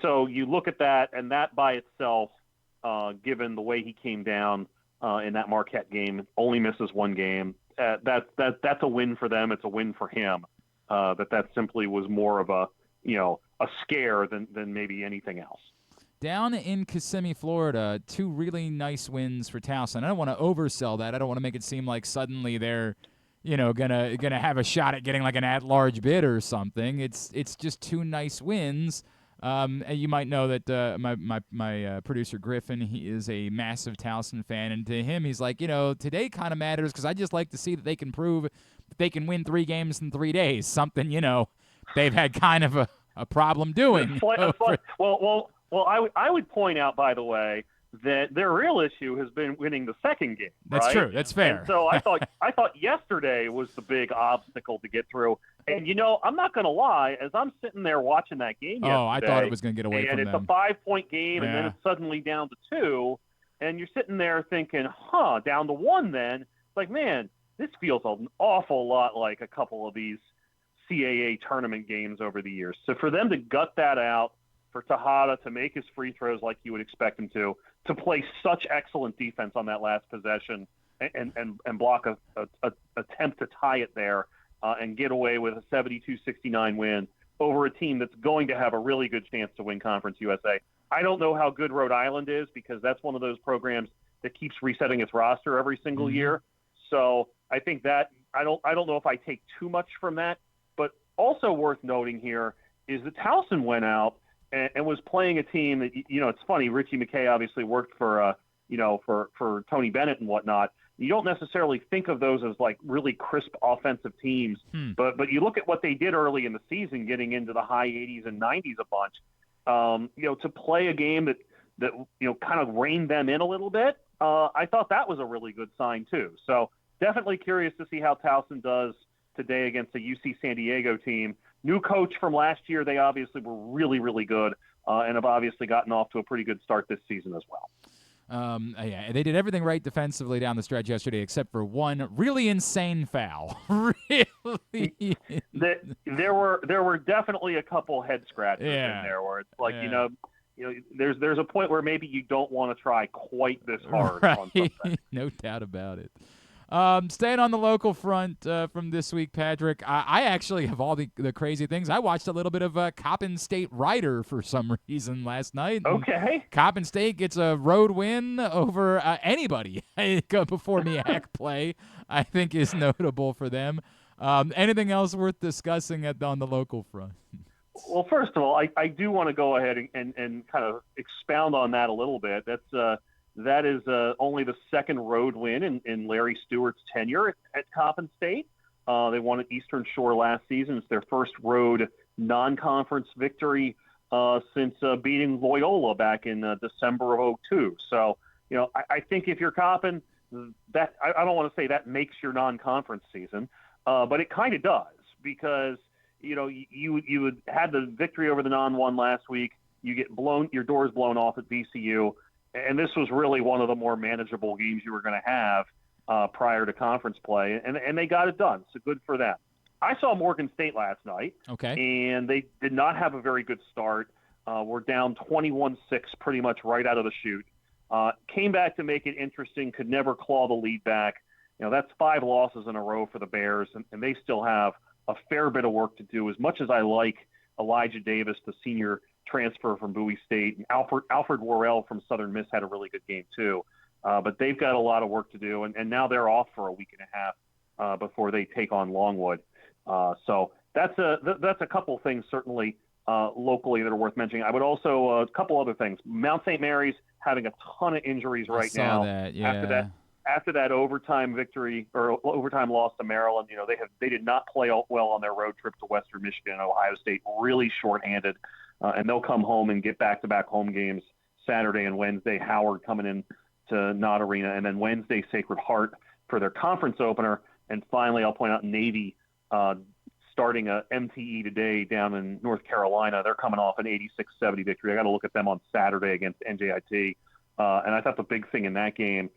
so you look at that, and that by itself, given the way he came down in that Marquette game, only misses 1 game. That's a win for them. It's a win for him. That simply was more of a scare than maybe anything else. Down in Kissimmee, Florida, 2 really nice wins for Towson. I don't want to oversell that. I don't want to make it seem like suddenly they're gonna have a shot at getting like an at-large bid or something. It's just 2 nice wins. And you might know that my producer Griffin, he is a massive Towson fan, and to him he's like, today kind of matters because I just like to see that they can prove that they can win 3 games in 3 days. Something they've had kind of a problem doing. Well, I would point out, by the way, that their real issue has been winning the second game. That's right? true. That's fair. And so I thought yesterday was the big obstacle to get through. And I'm not going to lie, as I'm sitting there watching that game yesterday, I thought it was going to get away from them. And it's a 5-point game, and then it's suddenly down to 2, and you're sitting there thinking, down to 1 then. It's like, man, this feels an awful lot like a couple of these CAA tournament games over the years. So for them to gut that out, for Tejada to make his free throws like you would expect him to play such excellent defense on that last possession and block a attempt to tie it there and get away with a 72-69 win over a team that's going to have a really good chance to win Conference USA. I don't know how good Rhode Island is because that's one of those programs that keeps resetting its roster every single year. So I think that I don't know if I take too much from that, but also worth noting here is that Towson went out and was playing a team that, it's funny, Richie McKay obviously worked for Tony Bennett and whatnot. You don't necessarily think of those as like really crisp offensive teams, but you look at what they did early in the season, getting into the high 80s and 90s a bunch, to play a game that kind of reined them in a little bit. I thought that was a really good sign too. So definitely curious to see how Towson does today against a UC San Diego team. New coach from last year, they obviously were really, really good and have obviously gotten off to a pretty good start this season as well. They did everything right defensively down the stretch yesterday except for one really insane foul. Really? There were definitely a couple head scratchers in there where it's like there's a point where maybe you don't want to try quite this hard on something. No doubt about it. Staying on the local front from this week, Patrick, I actually have all the crazy things. I watched a little bit of Coppin State Rider for some reason last night. Okay. Coppin State gets a road win over anybody before MEAC play, I think is notable for them. Anything else worth discussing on the local front? Well, first of all, I do want to go ahead and kind of expound on that a little bit. That is only the second road win in Larry Stewart's tenure at Coppin State. They won at Eastern Shore last season. It's their first road non-conference victory since beating Loyola back in December of 2002. So, I think if you're Coppin, that I don't want to say that makes your non-conference season, but it kind of does because you would had the victory over the non-1 last week. You get your doors blown off at VCU. And this was really one of the more manageable games you were going to have prior to conference play, and they got it done. So good for them. I saw Morgan State last night, and they did not have a very good start. We're down 21-6 pretty much right out of the chute. Came back to make it interesting, could never claw the lead back. That's 5 losses in a row for the Bears, and they still have a fair bit of work to do. As much as I like Elijah Davis, the senior transfer from Bowie State, and Alfred Worrell from Southern Miss had a really good game too. But they've got a lot of work to do, and now they're off for a week and a half before they take on Longwood. So that's a couple things certainly locally that are worth mentioning. I would also a couple other things. Mount St. Mary's having a ton of injuries right now. After that overtime victory or overtime loss to Maryland, they did not play well on their road trip to Western Michigan and Ohio State. Really shorthanded. And they'll come home and get back-to-back home games Saturday and Wednesday. Howard coming in to Knott Arena, and then Wednesday Sacred Heart for their conference opener. And finally, I'll point out Navy starting a MTE today down in North Carolina. They're coming off an 86-70 victory. I got to look at them on Saturday against NJIT. And I thought the big thing in that game,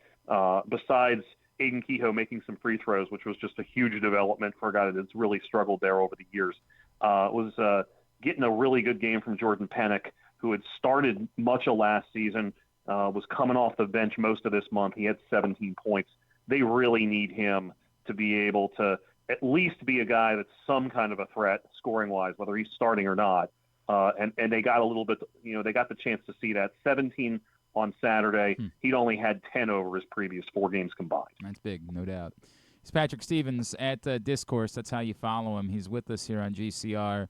besides Aiden Kehoe making some free throws, which was just a huge development for a guy that's really struggled there over the years, was getting a really good game from Jordan Pennick, who had started much of last season, was coming off the bench most of this month. He had 17 points. They really need him to be able to at least be a guy that's some kind of a threat scoring-wise, whether he's starting or not. And they got a little bit, they got the chance to see that. 17 on Saturday. He'd only had 10 over his previous 4 games combined. That's big, no doubt. It's Patrick Stevens at Discourse. That's how you follow him. He's with us here on GCR.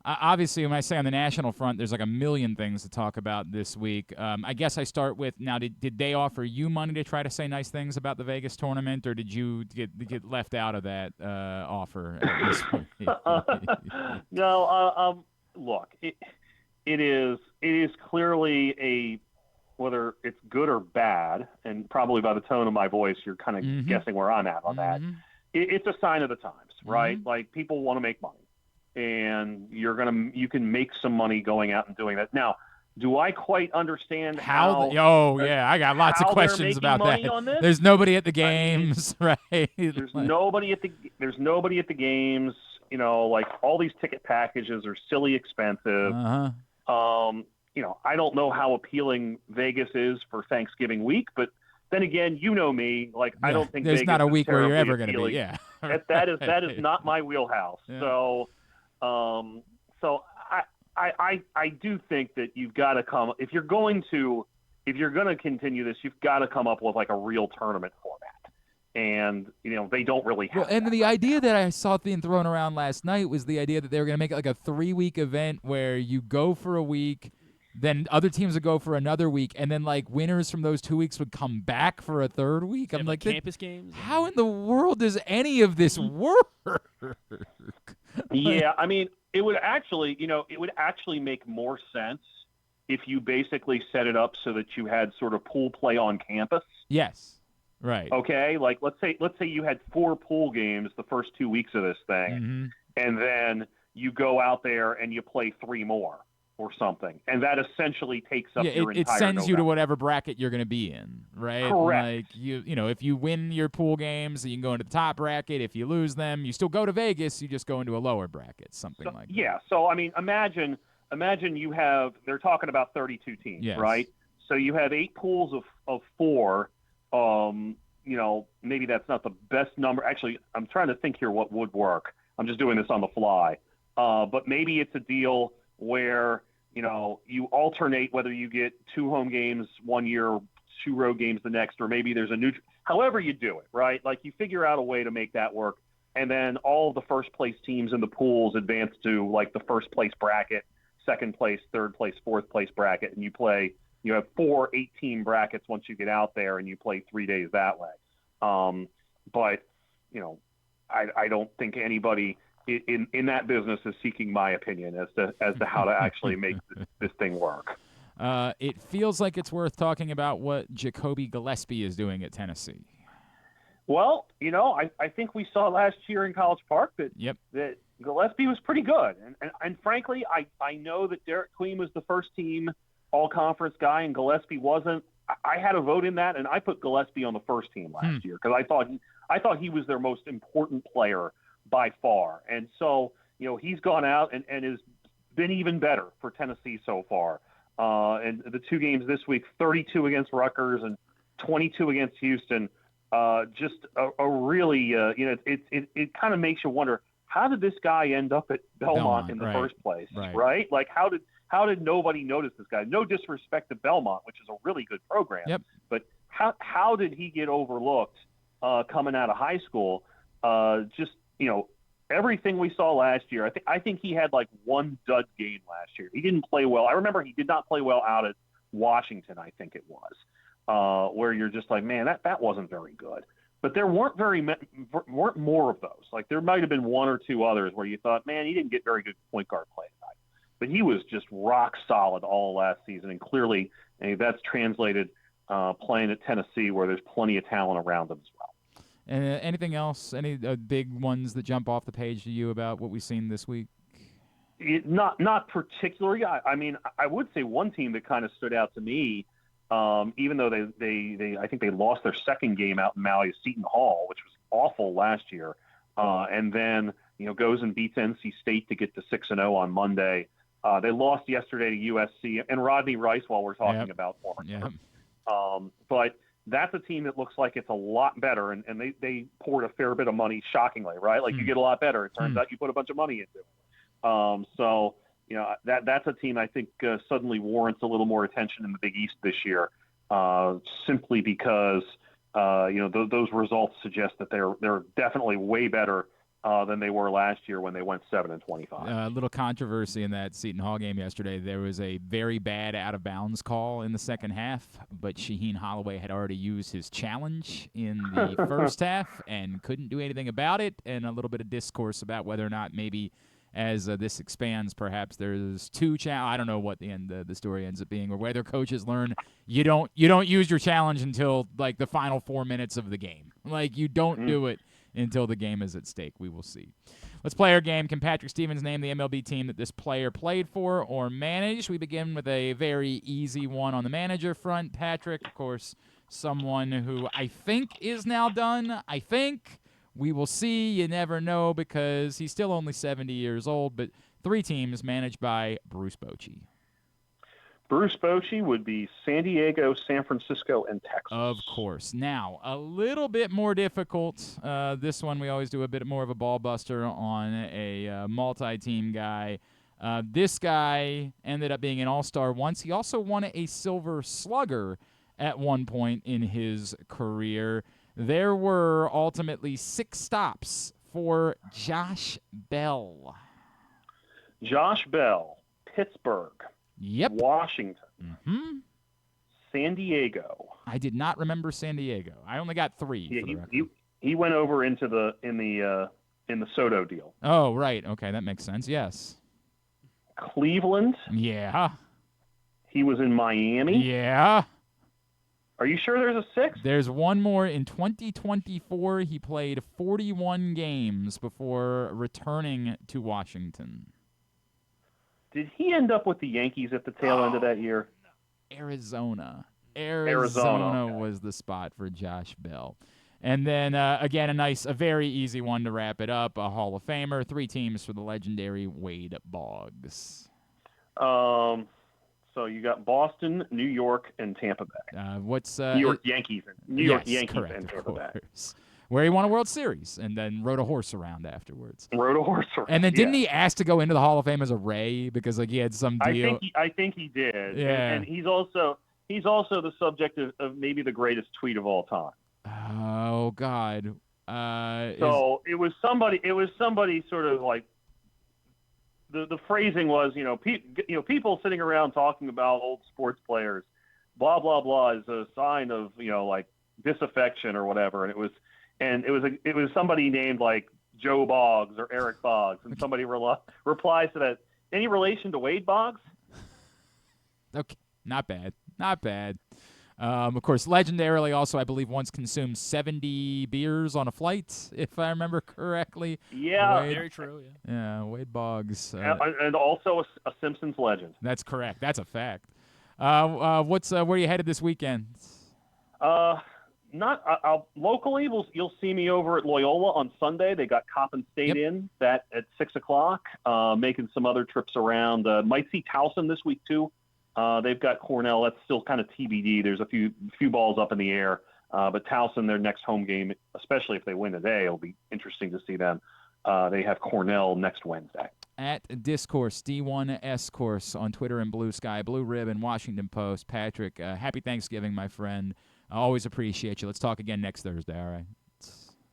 Obviously, when I say on the national front, there's like a million things to talk about this week. I guess I start with, now, did they offer you money to try to say nice things about the Vegas tournament, or did you get left out of that offer at this point? No, look, it is clearly whether it's good or bad, and probably by the tone of my voice, you're kind of guessing where I'm at on that. It's a sign of the times, right? Like, people want to make money. And you can make some money going out and doing that. Now, do I quite understand how? I got lots of questions about that. There's nobody at the games, right? There's nobody at the games. Like, all these ticket packages are silly expensive. I don't know how appealing Vegas is for Thanksgiving week, but then again, me. Like, I don't think there's Vegas not a is week where you're ever going to be. Yeah, that is not my wheelhouse. Yeah. So I do think that you've got to come, if you're going to continue this, you've got to come up with like a real tournament format. And they don't really have. And the idea that I saw being thrown around last night was the idea that they were going to make it like a 3-week event where you go for a week, then other teams would go for another week, and then like winners from those 2 weeks would come back for a third week. I'm like, campus games. How in the world does any of this work? Yeah, I mean, it would actually make more sense if you basically set it up so that you had sort of pool play on campus. Yes. Right. Okay, like let's say you had 4 pool games the first 2 weeks of this thing, and then you go out there and you play 3 more. or something, and that essentially takes up your entire it sends November. you to whatever bracket you're going to be in, right? Correct. Like if you win your pool games, you can go into the top bracket. If you lose them, you still go to Vegas. You just go into a lower bracket, something like that. Yeah. So I mean, imagine you have. They're talking about 32 teams, yes. right? So you have 8 pools of 4. Maybe that's not the best number. Actually, I'm trying to think here what would work. I'm just doing this on the fly. But maybe it's a deal where, you alternate whether you get 2 home games one year, 2 road games the next, or maybe there's a however you do it, right? Like you figure out a way to make that work. And then all of the first place teams in the pools advance to like the first place bracket, second place, third place, fourth place bracket. And you have 4 8-team brackets once you get out there, and you play 3 days that way. But I don't think anybody in that business is seeking my opinion as to how to actually make this thing work. It feels like it's worth talking about what Jacoby Gillespie is doing at Tennessee. Well, I think we saw last year in College Park that Gillespie was pretty good. And frankly, I know that Derek Queen was the first team all-conference guy and Gillespie wasn't. I had a vote in that, and I put Gillespie on the first team last year because I thought he was their most important player by far. And so, he's gone out and has been even better for Tennessee so far. And the 2 games this week, 32 against Rutgers and 22 against Houston. Just a really, it kind of makes you wonder, how did this guy end up at Belmont in the first place, right? Like, how did nobody notice this guy? No disrespect to Belmont, which is a really good program. Yep. But how did he get overlooked coming out of high school? Everything we saw last year. I think he had like 1 dud game last year. He didn't play well. I remember he did not play well out at Washington, I think it was, where you're just like, man, that wasn't very good. But there weren't more of those. Like there might have been 1 or 2 others where you thought, man, he didn't get very good point guard play tonight. But he was just rock solid all last season, and clearly that's translated playing at Tennessee, where there's plenty of talent around him as well. Anything else? Any big ones that jump off the page to you about what we've seen this week? Not particularly. I mean, I would say one team that kind of stood out to me, even though they I think they lost their second game out in Maui, Seton Hall, which was awful last year, and then goes and beats NC State to get to 6-0 on Monday. They lost yesterday to USC and Rodney Rice while we're talking about former Terps. But that's a team that looks like it's a lot better, and they poured a fair bit of money, shockingly, right? Like you get a lot better. It turns out you put a bunch of money into it. So that's a team I think suddenly warrants a little more attention in the Big East this year, simply because those results suggest that they're definitely way better than they were last year when they went 7-25. A little controversy in that Seton Hall game yesterday. There was a very bad out-of-bounds call in the second half, but Shaheen Holloway had already used his challenge in the first half and couldn't do anything about it, and a little bit of discourse about whether or not maybe as this expands, perhaps there's 2 I don't know what the end the story ends up being, or whether coaches learn you don't use your challenge until like the final 4 minutes of the game. Like you don't do it until the game is at stake. We will see. Let's play our game. Can Patrick Stevens name the MLB team that this player played for or managed? We begin with a very easy one on the manager front. Patrick, of course, someone who I think is now done. I think. We will see. You never know because he's still only 70 years old, but 3 teams managed by Bruce Bochy. Bruce Bochy would be San Diego, San Francisco, and Texas. Of course. Now, a little bit more difficult. This one we always do a bit more of a ball buster on a multi-team guy. This guy ended up being an all-star once. He also won a Silver Slugger at one point in his career. There were ultimately 6 stops for Josh Bell. Josh Bell, Pittsburgh. Yep. Washington. San Diego. I did not remember San Diego. I only got 3. Yeah, he went over in the Soto deal. Oh, right. Okay, that makes sense. Yes. Cleveland. Yeah. He was in Miami. Yeah. Are you sure there's a 6th? There's one more. In 2024, he played 41 games before returning to Washington. Did he end up with the Yankees at the tail end of that year? Arizona Okay. was the spot for Josh Bell. And then, again, a very easy one to wrap it up, a Hall of Famer, 3 teams for the legendary Wade Boggs. So you got Boston, New York, and Tampa Bay. New York Yankees and Tampa Bay. Where he won a World Series and then rode a horse around afterwards. And then didn't he ask to go into the Hall of Fame as a Ray because he had some deal? I think he did. Yeah. And he's also the subject of maybe the greatest tweet of all time. Oh God. So it was somebody sort of like the phrasing was, people sitting around talking about old sports players, blah blah blah, is a sign of like disaffection or whatever, and it was somebody named like Joe Boggs or Eric Boggs, and somebody replies to that, any relation to Wade Boggs? Okay, not bad. Of course, legendarily also, I believe, once consumed 70 beers on a flight, if I remember correctly. Yeah. Very true, yeah. Yeah, Wade Boggs. And also a Simpsons legend. That's correct. That's a fact. Where are you headed this weekend? Locally, you'll see me over at Loyola on Sunday. They got Coppin State in that at 6:00. Making some other trips around. Might see Towson this week too. They've got Cornell. That's still kind of TBD. There's a few balls up in the air. But Towson, their next home game, especially if they win today, it'll be interesting to see them. They have Cornell next Wednesday. At Discourse, D1S Course on Twitter and Blue Sky, Blue Ribbon, Washington Post. Patrick, happy Thanksgiving, my friend. I always appreciate you. Let's talk again next Thursday, all right?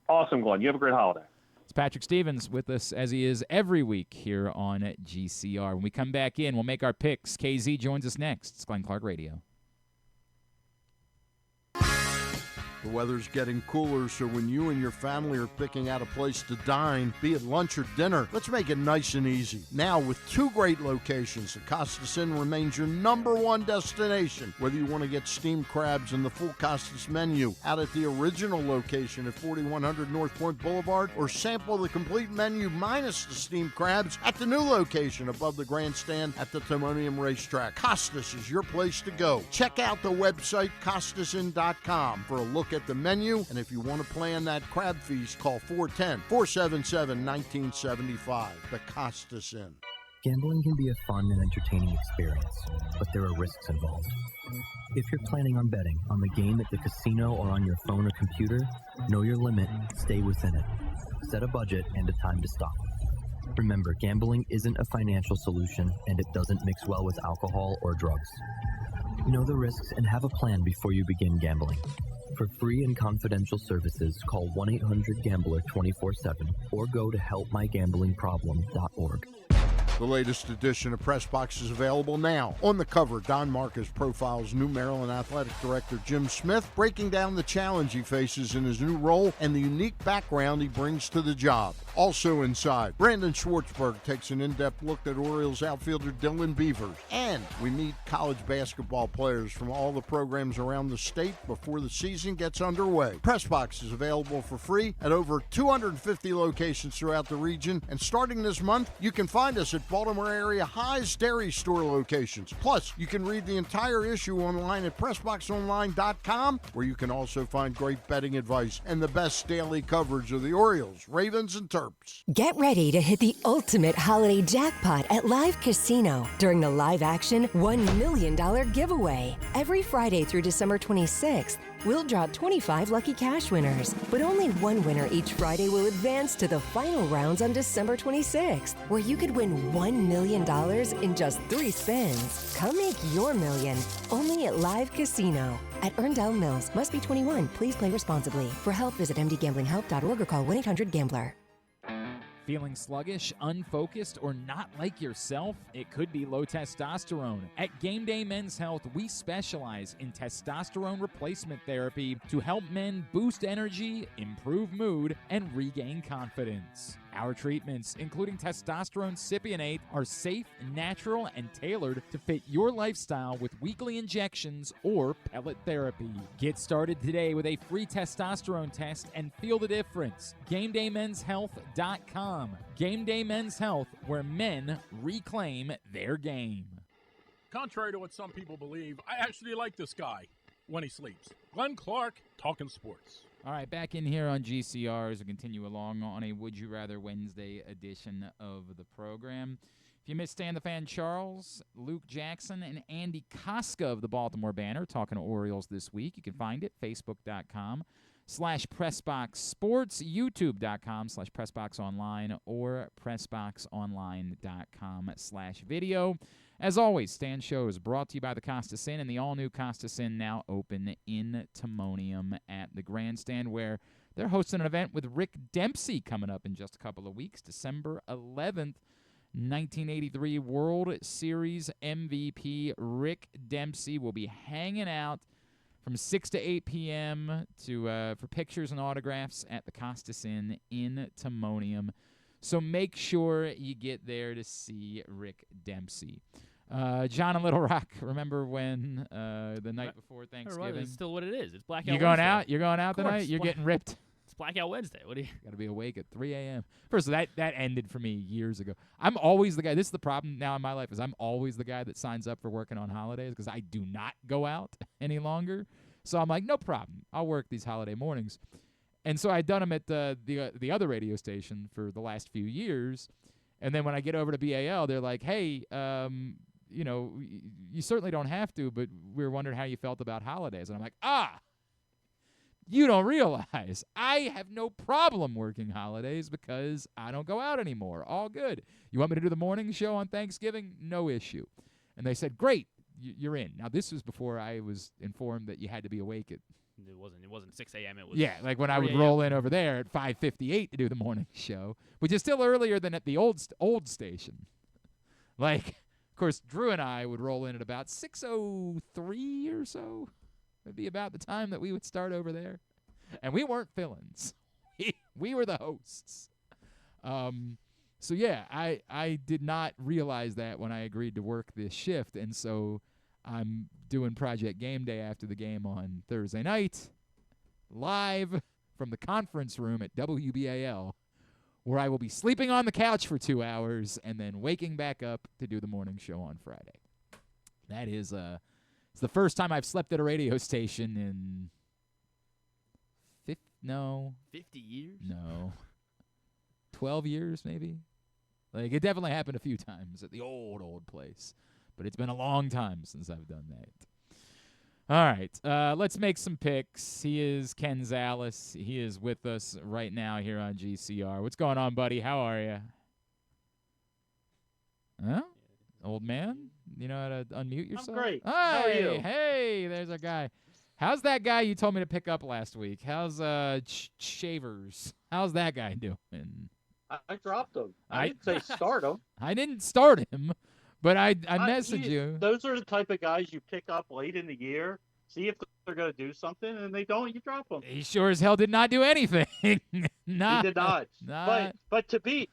Awesome, Glenn. You have a great holiday. It's Patrick Stevens with us, as he is every week here on GCR. When we come back in, we'll make our picks. KZ joins us next. It's Glenn Clark Radio. The weather's getting cooler, so when you and your family are picking out a place to dine, be it lunch or dinner, let's make it nice and easy. Now, with 2 great locations, the Costas Inn remains your #1 destination. Whether you want to get steamed crabs and the full Costas menu out at the original location at 4100 North Point Boulevard, or sample the complete menu minus the steamed crabs at the new location above the grandstand at the Timonium Racetrack, Costas is your place to go. Check out the website, CostasInn.com, for a look at the menu, and if you want to plan that crab feast, call 410-477-1975. The Costas Inn. Gambling can be a fun and entertaining experience, but there are risks involved. If you're planning on betting on the game at the casino or on your phone or computer, know your limit, stay within it. Set a budget and a time to stop. Remember, gambling isn't a financial solution, and it doesn't mix well with alcohol or drugs. Know the risks and have a plan before you begin gambling. For free and confidential services, call 1-800-GAMBLER 24/7 or go to helpmygamblingproblem.org. The latest edition of Press Box is available now. On the cover, Don Marcus profiles new Maryland Athletic Director Jim Smith, breaking down the challenge he faces in his new role and the unique background he brings to the job. Also inside, Brandon Schwartzberg takes an in-depth look at Orioles outfielder Dylan Beavers. And we meet college basketball players from all the programs around the state before the season gets underway. Press Box is available for free at over 250 locations throughout the region. And starting this month, you can find us at Baltimore area High's Dairy Store locations. Plus, you can read the entire issue online at PressBoxOnline.com, where you can also find great betting advice and the best daily coverage of the Orioles, Ravens, and Terps. Get ready to hit the ultimate holiday jackpot at Live Casino during the live action $1 million giveaway. Every Friday through December 26th, we'll draw 25 lucky cash winners, but only one winner each Friday will advance to the final rounds on December 26th, where you could win $1 million in just 3 spins. Come make your million, only at Live Casino. At Erndale Mills, must be 21. Please play responsibly. For help, visit mdgamblinghelp.org or call 1-800-GAMBLER. Feeling sluggish, unfocused, or not like yourself? It could be low testosterone. At Game Day Men's Health, we specialize in testosterone replacement therapy to help men boost energy, improve mood, and regain confidence. Our treatments, including testosterone cypionate, are safe, natural, and tailored to fit your lifestyle with weekly injections or pellet therapy. Get started today with a free testosterone test and feel the difference. GameDayMen'sHealth.com. Game Day Men's Health, where men reclaim their game. Contrary to what some people believe, I actually like this guy when he sleeps. Glenn Clark, talking sports. All right, back in here on GCR as we continue along on a Would You Rather Wednesday edition of the program. If you missed Stan the Fan Charles, Luke Jackson, and Andy Koska of the Baltimore Banner talking to Orioles this week, you can find it, Facebook.com/PressBoxSports, YouTube.com/PressBoxOnline, or PressBoxOnline.com/video. As always, Stan's Show is brought to you by the Costas Inn and the all-new Costas Inn, now open in Timonium at the Grandstand, where they're hosting an event with Rick Dempsey coming up in just a couple of weeks, December 11th. 1983 World Series MVP Rick Dempsey will be hanging out from 6 to 8 p.m. For pictures and autographs at the Costas Inn in Timonium. So make sure you get there to see Rick Dempsey. John in Little Rock, remember when the night before Thanksgiving? It's still what it is. It's Blackout Wednesday. Going out? You're going out tonight? You're getting ripped. It's Blackout Wednesday. What do you? Got to be awake at 3 a.m. First of all, that ended for me years ago. I'm always the guy. This is the problem now in my life is I'm always the guy that signs up for working on holidays because I do not go out any longer. So I'm like, no problem. I'll work these holiday mornings. And so I'd done them at the other radio station for the last few years. And then when I get over to BAL, they're like, hey, you certainly don't have to, but we were wondering how you felt about holidays. And I'm like, you don't realize I have no problem working holidays because I don't go out anymore. All good. You want me to do the morning show on Thanksgiving? No issue. And they said, great, you're in. Now, this was before I was informed that you had to be awake at It wasn't 6 a.m. It was like when I would roll in over there at 5:58 to do the morning show, which is still earlier than at the old station. Like, of course, Drew and I would roll in at about 6:03 or so. It'd be about the time that we would start over there, and we weren't fill-ins. We were the hosts. So yeah, I did not realize that when I agreed to work this shift, and so I'm doing Project Game Day after the game on Thursday night, live from the conference room at WBAL, where I will be sleeping on the couch for 2 hours and then waking back up to do the morning show on Friday. That is it's the first time I've slept at a radio station in 50 years? No. 12 years maybe? Like, it definitely happened a few times at the old place. But it's been a long time since I've done that. All right, let's make some picks. He is Ken Zalis. He is with us right now here on GCR. What's going on, buddy? How are you? Huh? Old man? You know how to unmute yourself? I'm great. Hey, how are you? Hey, there's our guy. How's that guy you told me to pick up last week? How's Shavers? How's that guy doing? I dropped him. I didn't say start him. I didn't start him. But I messaged you. Those are the type of guys you pick up late in the year, see if they're going to do something, and they don't, you drop them. He sure as hell did not do anything. He did not. But to be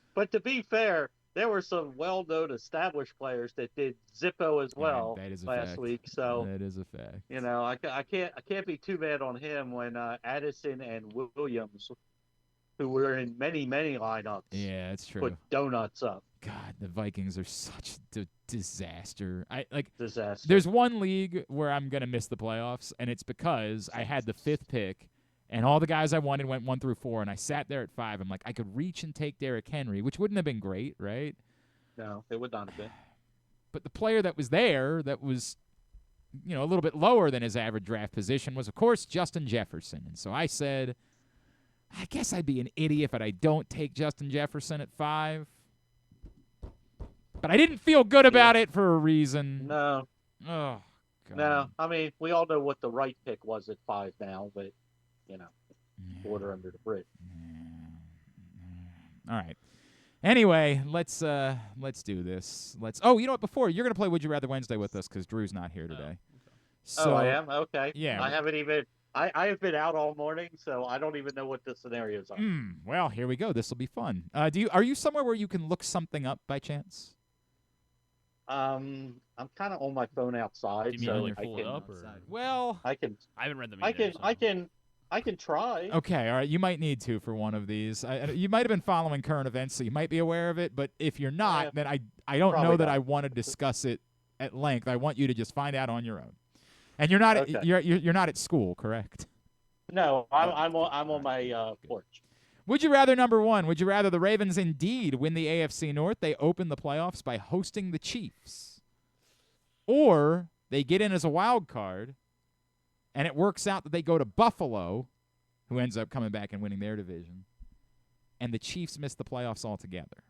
fair, there were some well-known established players that did Zippo as well last week. So that is a fact. You know, I can't be too bad on him when Addison and Williams, who were in many lineups, that's true, put donuts up. God, the Vikings are such a disaster. Disaster. There's one league where I'm gonna miss the playoffs, and it's because I had the 5th pick, and all the guys I wanted went 1 through 4, and I sat there at 5. I'm like, I could reach and take Derrick Henry, which wouldn't have been great, right? No, it would not have been. But the player that was there, that was, a little bit lower than his average draft position, was of course Justin Jefferson, and so I said, I guess I'd be an idiot if I don't take Justin Jefferson at 5. But I didn't feel good about it for a reason. No. Oh, God. No. I mean, we all know what the right pick was at 5 now, but, water under the bridge. All right. Anyway, let's do this. Oh, you know what? Before, you're going to play Would You Rather Wednesday with us because Drew's not here today. So, I am? Okay. Yeah. I haven't even I have been out all morning, so I don't even know what the scenarios are. Well, here we go. This will be fun. Are you somewhere where you can look something up by chance? I'm kind of on my phone outside. Do you mean like pull it up? Or? Well, I can. I haven't read them either. I can try. Okay, all right. You might need to for one of these. You might have been following current events, so you might be aware of it. But if you're not, then I don't know that I want to discuss it at length. I want you to just find out on your own. And you're not you're not at school, correct? No, I'm on my porch. Would you rather, number one, would you rather the Ravens indeed win the AFC North? They open the playoffs by hosting the Chiefs. Or they get in as a wild card, and it works out that they go to Buffalo, who ends up coming back and winning their division, and the Chiefs miss the playoffs altogether.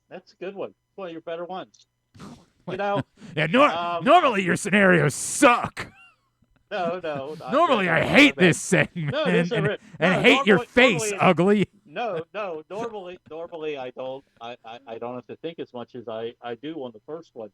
That's a good one. One of your better ones. You know. Normally your scenarios suck. No. Normally I hate this segment and hate your face, ugly. No. Normally I don't have to think as much as I do on the first one.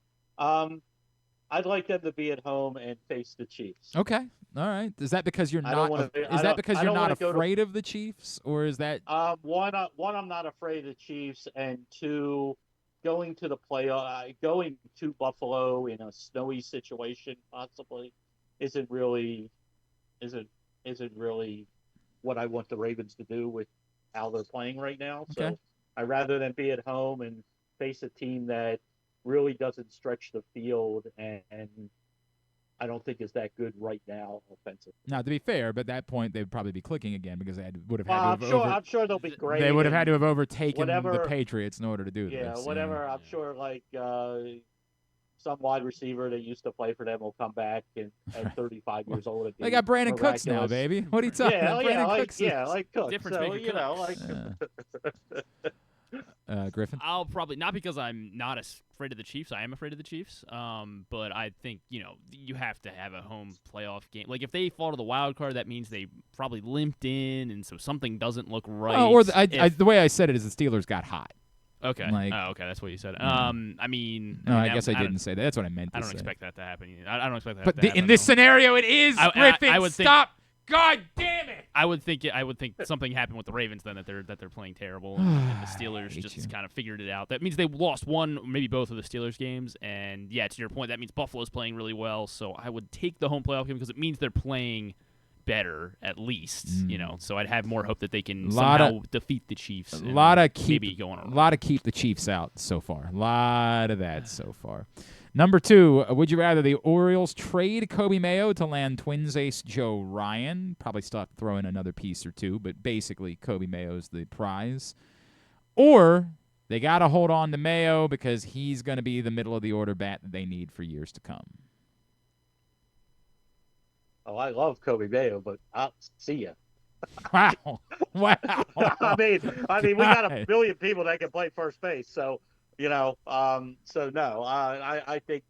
I'd like them to be at home and face the Chiefs. Okay. All right. Is that because you're not? Is that because you're not afraid of the Chiefs, or is that? One, I'm not afraid of the Chiefs, and two, going to the playoff, going to Buffalo in a snowy situation possibly isn't really what I want the Ravens to do with how they're playing right now. Okay. So I'd rather than be at home and face a team that really doesn't stretch the field and I don't think is that good right now offensively. Now, to be fair, but at that point they would probably be clicking again because they would have had to I'm sure they'll be great. They would have had to have overtaken the Patriots in order to do this. Yeah, whatever. I'm sure some wide receiver that used to play for them will come back at 35 years old. They got Brandon Cooks now, baby. What are you talking about? Like Cooks. Difference so, making Griffin? I'll probably, not because I'm not afraid of the Chiefs. I am afraid of the Chiefs. But I think, you have to have a home playoff game. Like, if they fall to the wild card, that means they probably limped in, and so something doesn't look right. Or the way I said it is the Steelers got hot. Okay. Okay, that's what you said. I guess I didn't say that. That's what I meant to say. I don't expect that to happen. I don't expect that to happen. But in this scenario, it is, Griffin. I would stop. God damn it! I would think something happened with the Ravens then that they're playing terrible, and the Steelers just kind of figured it out. That means they lost one, maybe both of the Steelers games, and to your point, that means Buffalo's playing really well. So I would take the home playoff game because it means they're playing better at least. So I'd have more hope that they can somehow defeat the Chiefs. A lot of keep the Chiefs out so far. A lot of that so far. Number two, would you rather the Orioles trade Kobe Mayo to land Twins ace Joe Ryan? Probably start throwing another piece or two, but basically Kobe Mayo's the prize. Or they got to hold on to Mayo because he's going to be the middle of the order bat that they need for years to come. Oh, I love Kobe Mayo, but I'll see ya. Wow. I mean, we got a billion people that can play first base, so. So no, I think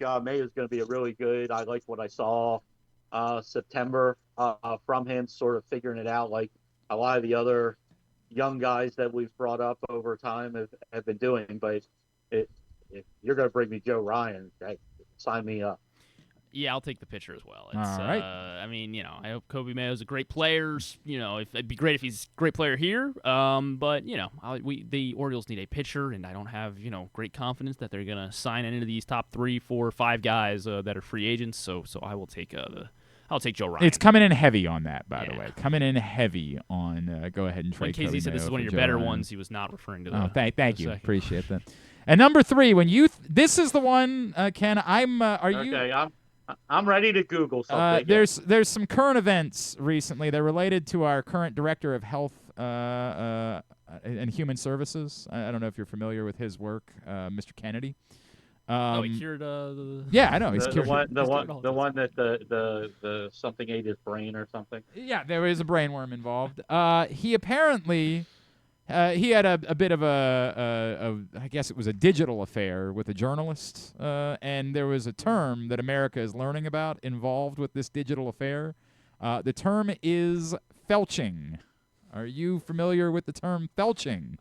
Mayo's going to be a really good. I like what I saw September from him, sort of figuring it out, like a lot of the other young guys that we've brought up over time have been doing. But if you're going to bring me Joe Ryan, hey, sign me up. Yeah, I'll take the pitcher as well. It's, all right. I hope Kobe Mayo's a great player. It'd be great if he's a great player here. But the Orioles need a pitcher, and I don't have great confidence that they're gonna sign any of these top 3, 4, 5 guys that are free agents. So I will take I'll take Joe Ryan. It's coming in heavy on that, by the way. Coming in heavy on. Go ahead and trade. When Casey said this is one of your better ones, he was not referring to that. Thank you. Appreciate that. And number 3, this is the one, Ken. Are you? Okay, I'm ready to Google something. There's some current events recently. They're related to our current director of health and human services. I don't know if you're familiar with his work, Mr. Kennedy. He cured Yeah, I know. He's cured the one that the something ate his brain or something. Yeah, there is a brain worm involved. He apparently. He had a bit of I guess it was a digital affair with a journalist, and there was a term that America is learning about involved with this digital affair. The term is felching. Are you familiar with the term felching?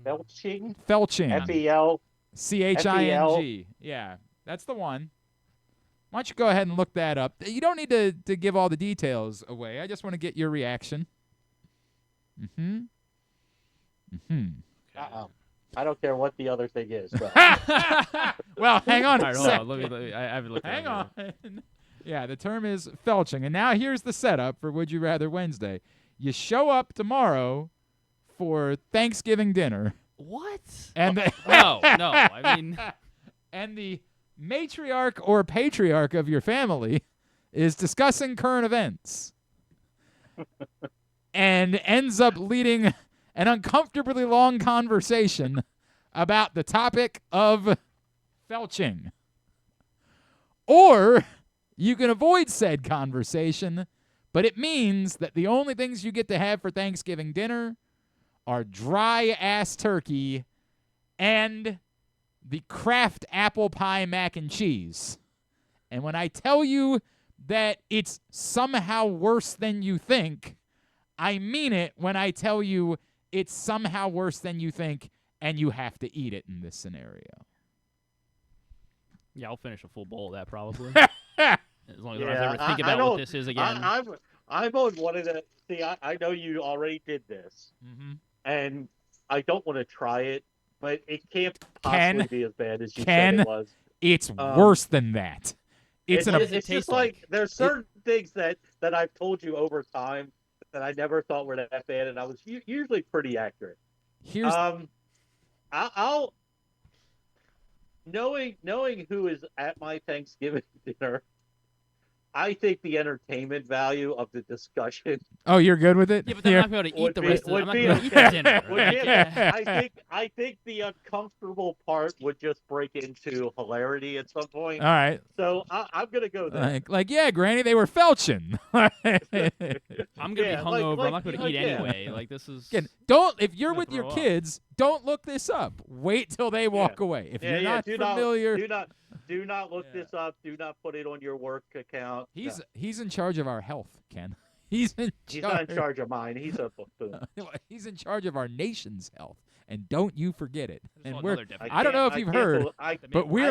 Felching? Felching. CHING. Yeah, that's the one. Why don't you go ahead and look that up? You don't need to give all the details away. I just want to get your reaction. I don't care what the other thing is. But. Well, hang on. All right, hold on. Let me, I haven't looked. Hang on. Yeah, the term is felching. And now here's the setup for Would You Rather Wednesday. You show up tomorrow for Thanksgiving dinner. What? And no. I mean, and the matriarch or patriarch of your family is discussing current events and ends up leading an uncomfortably long conversation about the topic of felching. Or you can avoid said conversation, but it means that the only things you get to have for Thanksgiving dinner are dry-ass turkey and the Kraft apple pie mac and cheese. And when I tell you that it's somehow worse than you think, I mean it when I tell you it's somehow worse than you think and you have to eat it in this scenario. yeah, I'll finish a full bowl of that probably. As long as I don't have to ever think about what this is again. I'm on one of the. See, I know you already did this, and I don't want to try it, but it can't possibly be as bad as you said it was. It's worse than that. It's just like there's certain things that I've told you over time that I never thought were that bad, and I was usually pretty accurate. Here's I'll knowing who is at my Thanksgiving dinner, I think the entertainment value of the discussion. Oh, you're good with it? Yeah, but they're not going to eat the rest of it. I'm not going to eat the dinner. I think the uncomfortable part would just break into hilarity at some point. All right. So I'm going to go there. Yeah, Granny, they were felching. I'm going to be hungover. I'm not going to eat anyway. Like, this is... Again, if you're with your kids, don't look this up. Wait till they walk away. If you're not familiar... Do not look this up. Do not put it on your work account. He's in charge of our health, Ken. He's not in charge of mine. He's a buffoon. He's in charge of our nation's health, and don't you forget it. And I don't know if you've heard, but I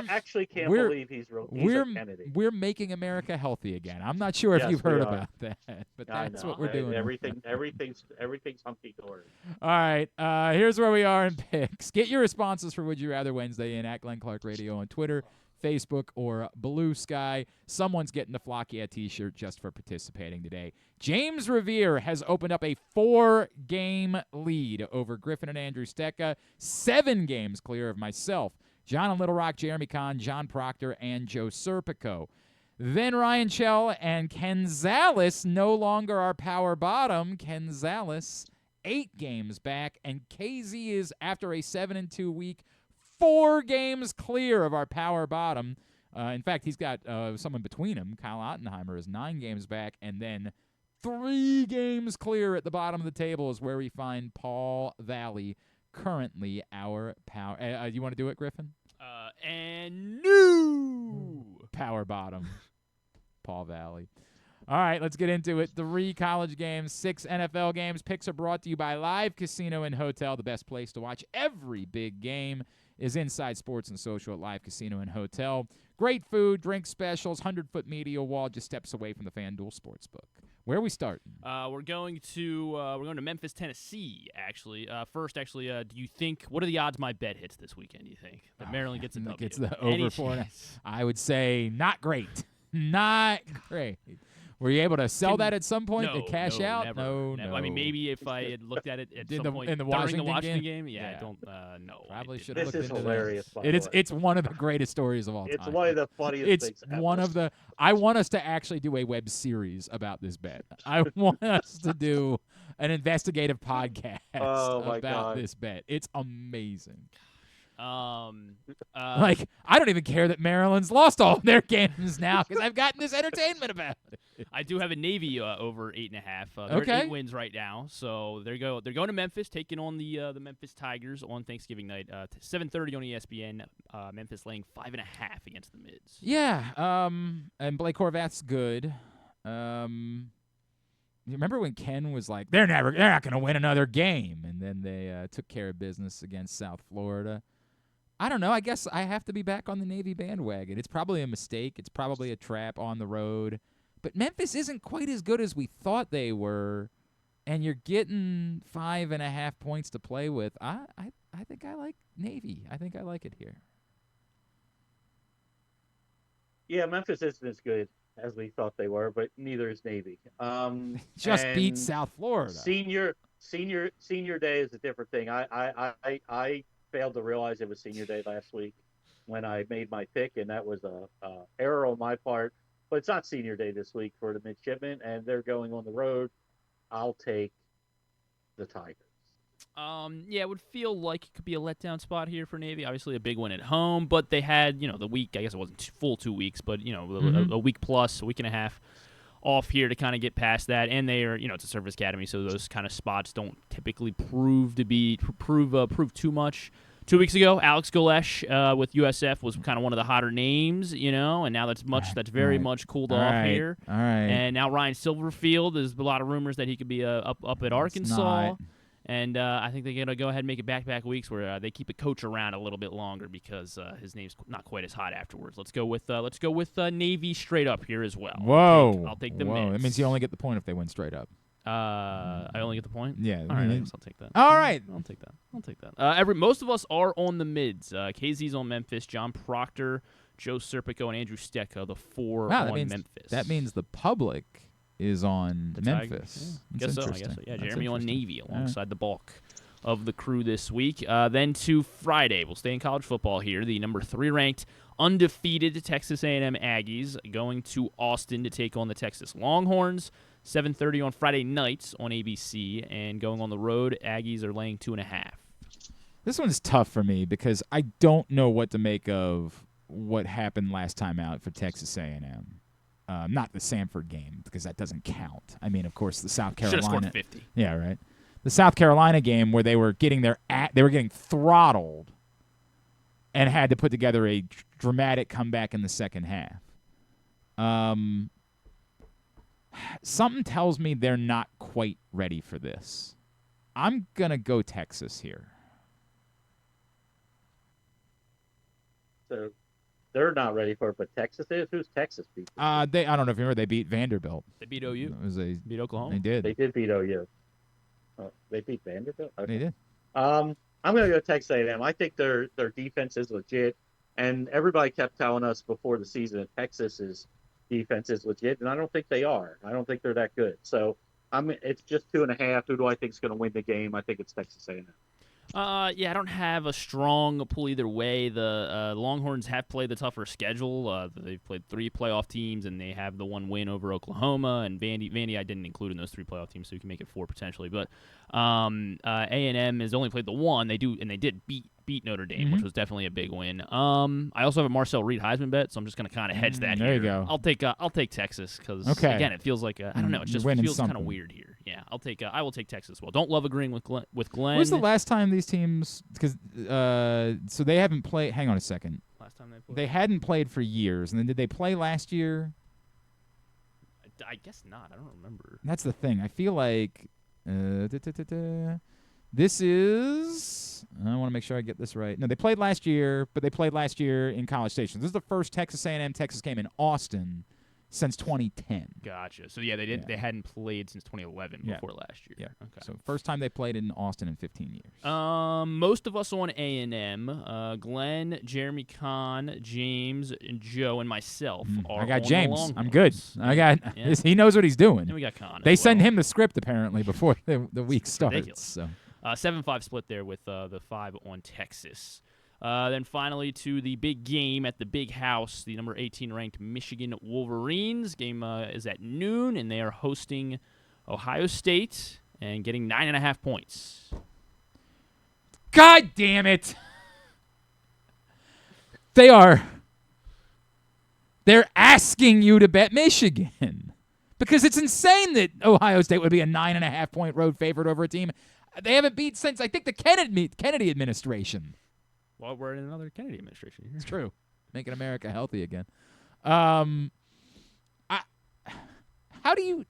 actually can't believe he's a Kennedy. We're making America healthy again. I'm not sure if you've heard about that, but that's what we're doing. Everything's hunky dory. All right, here's where we are in picks. Get your responses for Would You Rather Wednesday in at Glenn Clark Radio on Twitter, Facebook, or Blue Sky. Someone's getting the Flock Yeah t-shirt just for participating today. James Revere has opened up a 4-game lead over Griffin and Andrew Stecca, 7 games clear of myself, John and Little Rock, Jeremy Kahn, John Proctor, and Joe Serpico. Then Ryan Chell and Ken Zalis no longer our power bottom. Ken Zalis 8 games back, and KZ is, after a 7-2 week, 4 games clear of our power bottom. In fact, he's got someone between him. Kyle Ottenheimer is 9 games back, and then 3 games clear at the bottom of the table is where we find Paul Valley, currently our power. You want to do it, Griffin? And new power bottom, Paul Valley. All right, let's get into it. 3 college games, 6 NFL games. Picks are brought to you by Live Casino and Hotel, the best place to watch every big game is Inside Sports and Social at Live Casino and Hotel. Great food, drink specials, 100-foot media wall just steps away from the FanDuel Sportsbook. Where are we starting? We're going to Memphis, Tennessee, actually. First, do you think, what are the odds my bet hits this weekend, do you think? That Maryland gets a W. Gets the over 4. I would say not great. Not great. Were you able to sell that at some point to cash out? Never, no. I mean, maybe if I had looked at it at some point in the during the Washington game. Yeah, I don't know. Probably should have looked into hilarious. It's one of the greatest stories of all time. It's one of the funniest things ever. It's one of the. I want us to actually do a web series about this bet. I want us to do an investigative podcast about this bet. It's amazing. I don't even care that Maryland's lost all their games now because I've gotten this entertainment about it. I do have a Navy over 8.5. They're at 8 wins right now, so there you go. They're going to Memphis, taking on the Memphis Tigers on Thanksgiving night. 7:30 on ESPN. Memphis laying 5.5 against the Mids. Yeah. And Blake Horvath's good. You remember when Ken was like, they're not going to win another game, and then they took care of business against South Florida. I don't know. I guess I have to be back on the Navy bandwagon. It's probably a mistake. It's probably a trap on the road. But Memphis isn't quite as good as we thought they were, and you're getting 5.5 points to play with. I think I like Navy. I think I like it here. Yeah, Memphis isn't as good as we thought they were, but neither is Navy. Just beat and South Florida. Senior day is a different thing. I failed to realize it was senior day last week when I made my pick, and that was a error on my part. But it's not senior day this week for the midshipmen, and they're going on the road. I'll take the Tigers. Yeah, it would feel like it could be a letdown spot here for Navy. Obviously, a big win at home, but they had, the week. I guess it wasn't full 2 weeks, but a week plus, a week and a half off here to kind of get past that. And they are, it's a service academy, so those kind of spots don't typically prove too much. 2 weeks ago, Alex Golesh with USF was kind of one of the hotter names, and now that's very much cooled off here. All right. And now Ryan Silverfield, there's a lot of rumors that he could be up at Arkansas. And I think they're going to go ahead and make it back-to-back weeks where they keep a coach around a little bit longer because his name's not quite as hot afterwards. Let's go with Navy straight up here as well. Whoa. I'll take the Whoa. Mids. That means you only get the point if they win straight up. I only get the point? Yeah. All right, I guess I'll take that. All right. I'll take that. Most of us are on the Mids. KZ's on Memphis, John Proctor, Joe Serpico, and Andrew Stecca, the four on Memphis. That means the public is on the Memphis. Yeah. I guess so. Yeah, That's Jeremy on Navy alongside the bulk of the crew this week. Then to Friday, we'll stay in college football here. The number 3 ranked, undefeated Texas A&M Aggies going to Austin to take on the Texas Longhorns. 7:30 on Friday nights on ABC, and going on the road, Aggies are laying 2.5. This one's tough for me because I don't know what to make of what happened last time out for Texas A&M. Not the Samford game because that doesn't count. I mean, of course, the South Carolina. Should have scored 50. Yeah, right. The South Carolina game where they were getting getting throttled and had to put together a dramatic comeback in the second half. Something tells me they're not quite ready for this. I'm going to go Texas here. So they're not ready for it, but Texas is? Who's Texas beat? I don't know if you remember, they beat Vanderbilt. They beat OU. Beat Oklahoma. They did. They did beat OU. Oh, they beat Vanderbilt? Okay. They did. I'm going to go Texas A&M. I think their defense is legit, and everybody kept telling us before the season that Texas's defense is legit, and I don't think they are. I don't think they're that good. So it's just 2.5. Who do I think is going to win the game? I think it's Texas A&M. Yeah, I don't have a strong pull either way. The Longhorns have played the tougher schedule. They've played 3 playoff teams, and they have the 1 win over Oklahoma. And Vandy I didn't include in those 3 playoff teams, so you can make it 4 potentially. But A&M has only played the 1. They did beat Notre Dame, which was definitely a big win. I also have a Marcel Reed Heisman bet, so I'm just going to kind of hedge that here. There you go. I'll take Texas because again, it feels like I don't know. It just feels kind of weird here. Yeah, I will take Texas as well. Don't love agreeing with Glenn. When's the last time these teams? Because so they haven't played. Hang on a second. Last time they played. They hadn't played for years, and then did they play last year? I guess not. I don't remember. That's the thing. I feel like this is. I want to make sure I get this right. No, they played last year, but they played last year in College Station. This is the first Texas A&M Texas game in Austin since 2010. Gotcha. So yeah, they didn't. Yeah. They hadn't played since 2011 before last year. Yeah. Okay. So first time they played in Austin in 15 years. Most of us on A&M, Glenn, Jeremy Kahn, James, and Joe, and myself are. I got on James. The I'm good. I got. Yeah. He knows what he's doing. And we got Kahn. They send him the script apparently before the week starts. Ridiculous. So 7-5 split there with the 5 on Texas. Then finally to the big game at the Big House, the number 18 ranked Michigan Wolverines. Game is at noon, and they are hosting Ohio State and getting 9.5 points. God damn it! They're asking you to bet Michigan because it's insane that Ohio State would be a 9.5 point road favorite over a team they haven't beat since I think the Kennedy administration. Well, we're in another Kennedy administration here. It's true. Making America healthy again. How do you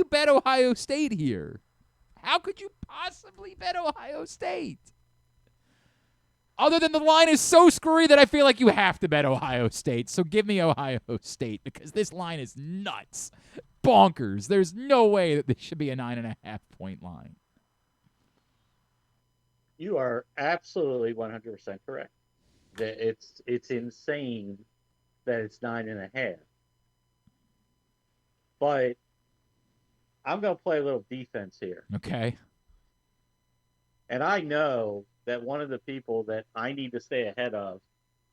bet Ohio State here? How could you possibly bet Ohio State? Other than the line is so screwy that I feel like you have to bet Ohio State. So give me Ohio State because this line is nuts. Bonkers. There's no way that this should be a 9.5-point line. You are absolutely 100% correct. That it's insane that it's 9.5. But I'm going to play a little defense here. Okay. And I know that one of the people that I need to stay ahead of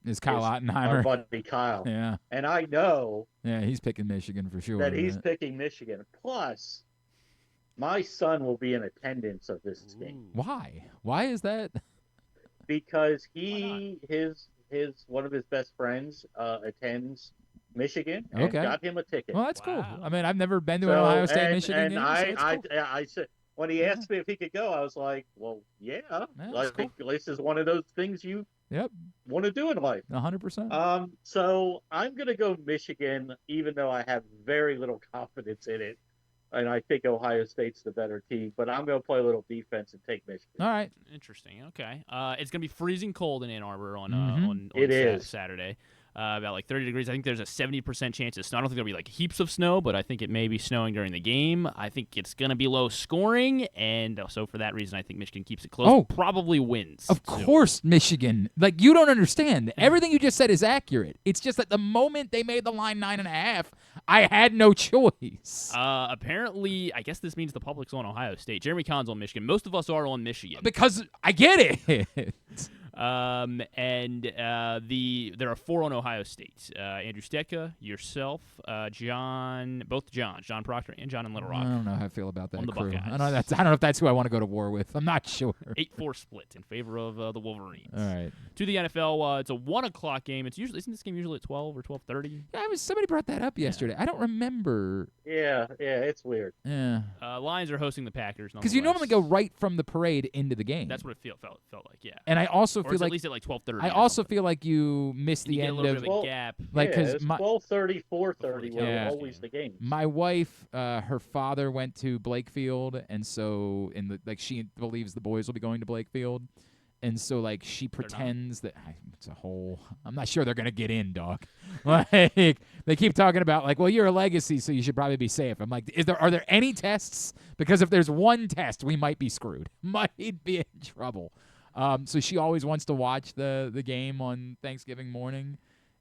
is Kyle our Ottenheimer. buddy Kyle. Yeah. And I know he's picking Michigan for sure. that he's picking Michigan. Plus, my son will be in attendance of this game. Why? Why is that? Because his one of his best friends attends Michigan and got him a ticket. Well, that's cool. I mean, I've never been to an Ohio State Michigan game. I said when he asked me if he could go, I was like, well, yeah. I think this is one of those things you want to do in life. 100%. So I'm going to go Michigan, even though I have very little confidence in it. And I think Ohio State's the better team, but I'm going to play a little defense and take Michigan. All right. Interesting. Okay. It's going to be freezing cold in Ann Arbor on Saturday. About like 30 degrees. I think there's a 70% chance of snow. I don't think there'll be like heaps of snow, but I think it may be snowing during the game. I think it's going to be low scoring, and so for that reason, I think Michigan keeps it close. Probably wins. Of course, Michigan. Like, you don't understand. Everything you just said is accurate. It's just that the moment they made the line 9.5, I had no choice. Apparently, I guess this means the public's on Ohio State. Jeremy Kahn's on Michigan. Most of us are on Michigan. Because I get it. There are 4 on Ohio State. Andrew Stetka, yourself, John Proctor, and John in Little Rock. I don't know how I feel about that on the crew. Buckeyes. I don't know if that's who I want to go to war with. I'm not sure. 8-4 split in favor of the Wolverines. All right. To the NFL, it's a 1:00 game. Isn't this game usually at 12 or 12:30? Yeah, somebody brought that up yesterday. I don't remember. Yeah, it's weird. Yeah. Lions are hosting the Packers. Because you normally go right from the parade into the game. That's what it felt like. Yeah. And I also or feel like at least at like 12:30. I also feel like you missed the end of a gap. Like because 12:30, 4:30 were always the game. My wife, her father went to Blakefield, and so she believes the boys will be going to Blakefield, and so like she pretends that it's a whole. I'm not sure they're gonna get in, dog. Like they keep talking about like, well, you're a legacy, so you should probably be safe. I'm like, are there any tests? Because if there's one test, we might be screwed. Might be in trouble. So she always wants to watch the game on Thanksgiving morning.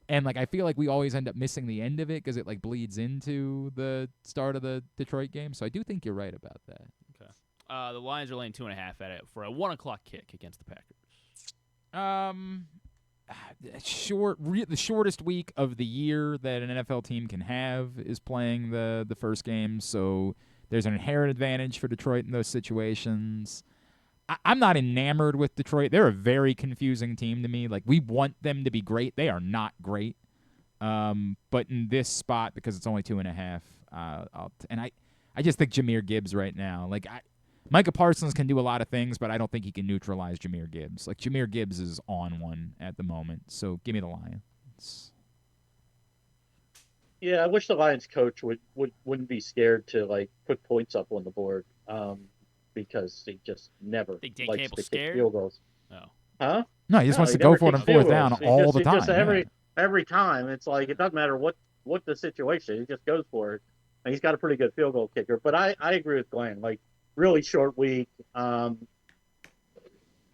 And, like, I feel like we always end up missing the end of it because it, like, bleeds into the start of the Detroit game. So I do think you're right about that. Okay. The Lions are laying 2.5 at it for a 1:00 kick against the Packers. The shortest week of the year that an NFL team can have is playing the first game. So there's an inherent advantage for Detroit in those situations. I'm not enamored with Detroit. They're a very confusing team to me. Like, we want them to be great. They are not great. But in this spot, because it's only 2.5, I just think Jahmyr Gibbs right now. Like, Micah Parsons can do a lot of things, but I don't think he can neutralize Jahmyr Gibbs. Like, Jahmyr Gibbs is on one at the moment. So give me the Lions. Yeah, I wish the Lions coach wouldn't be scared to like put points up on the board. Because he just never likes to kick field goals. No. Huh? No, he just wants to go for it on 4th down all the time. Every time, it's like it doesn't matter what the situation. He just goes for it. And he's got a pretty good field goal kicker. But I agree with Glenn. Like, really short week.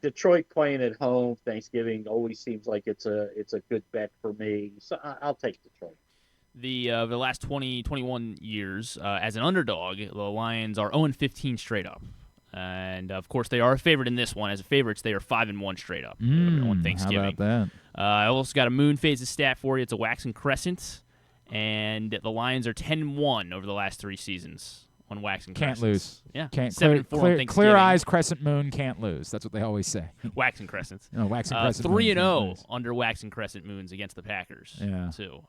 Detroit playing at home Thanksgiving always seems like it's a good bet for me. So I'll take Detroit. The last 21 years, as an underdog, the Lions are 0-15 straight up. And, of course, they are a favorite in this one. As favorites, they are 5-1 straight up on Thanksgiving. How about that? I also got a moon phases stat for you. It's a waxing crescent. And the Lions are 10-1 over the last 3 seasons on waxing Can't crescents. lose. Yeah. Can't 7-4 on Thanksgiving. Clear eyes, crescent moon, can't lose. That's what they always say. Waxing crescents. No, waxing crescent 3-0 under waxing crescent moons against the Packers. Yeah. Too.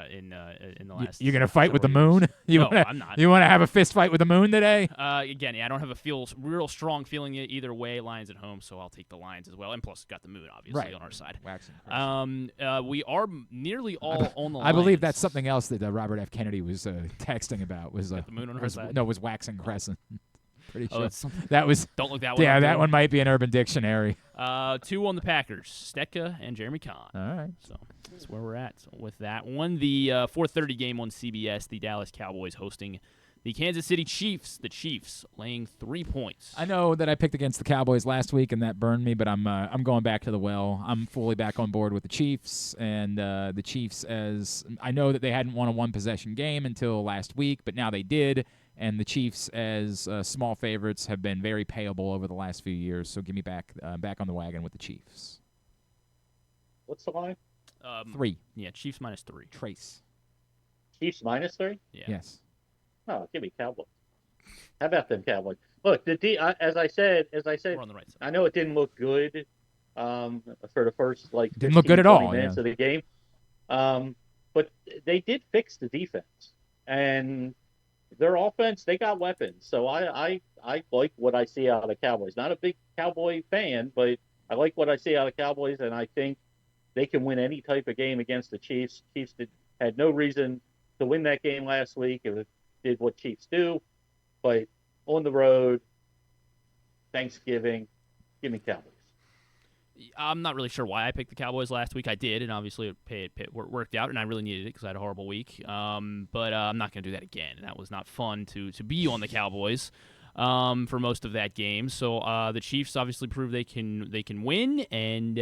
In the last. You're gonna fight with the moon? I'm not. You want to have a fist fight with the moon today? Again, I don't have a real strong feeling either way. Lions at home, so I'll take the Lions as well. And plus, got the moon obviously on our side. Waxing crescent. We are nearly all on the. I believe that's something else that Robert F. Kennedy was texting about. Was the moon on our side? No, was waxing crescent. Pretty Oh, sure it's something. that was. Don't look that one. Yeah, up that there. one might be an Urban Dictionary. 2 on the Packers, Stetka and Jeremy Kahn. All right. So that's where we're at with that one. The 4:30 game on CBS, the Dallas Cowboys hosting the Kansas City Chiefs. The Chiefs laying 3 points. I know that I picked against the Cowboys last week, and that burned me, but I'm going back to the well. I'm fully back on board with the Chiefs, and the Chiefs, as I know that they hadn't won a one-possession game until last week, but now they did, and the Chiefs, as small favorites, have been very payable over the last few years, so give me back on the wagon with the Chiefs. What's the line? 3. Yeah, Chiefs -3. Trace. Chiefs -3? Yeah. Yes. Oh, give me Cowboys. How about them Cowboys? Look, as I said, We're on the right side. I know it didn't look good for the first Didn't look good at all, 20 minutes yeah. of the game. But they did fix the defense, and their offense, they got weapons. So I like what I see out of the Cowboys. Not a big Cowboy fan, but I like what I see out of Cowboys, and I think they can win any type of game against the Chiefs. Chiefs had no reason to win that game last week. It did what Chiefs do, but on the road, Thanksgiving, give me Cowboys. I'm not really sure why I picked the Cowboys last week. I did, and obviously it worked out, and I really needed it because I had a horrible week. But I'm not going to do that again. That was not fun to be on the Cowboys for most of that game. So the Chiefs obviously prove they can win, and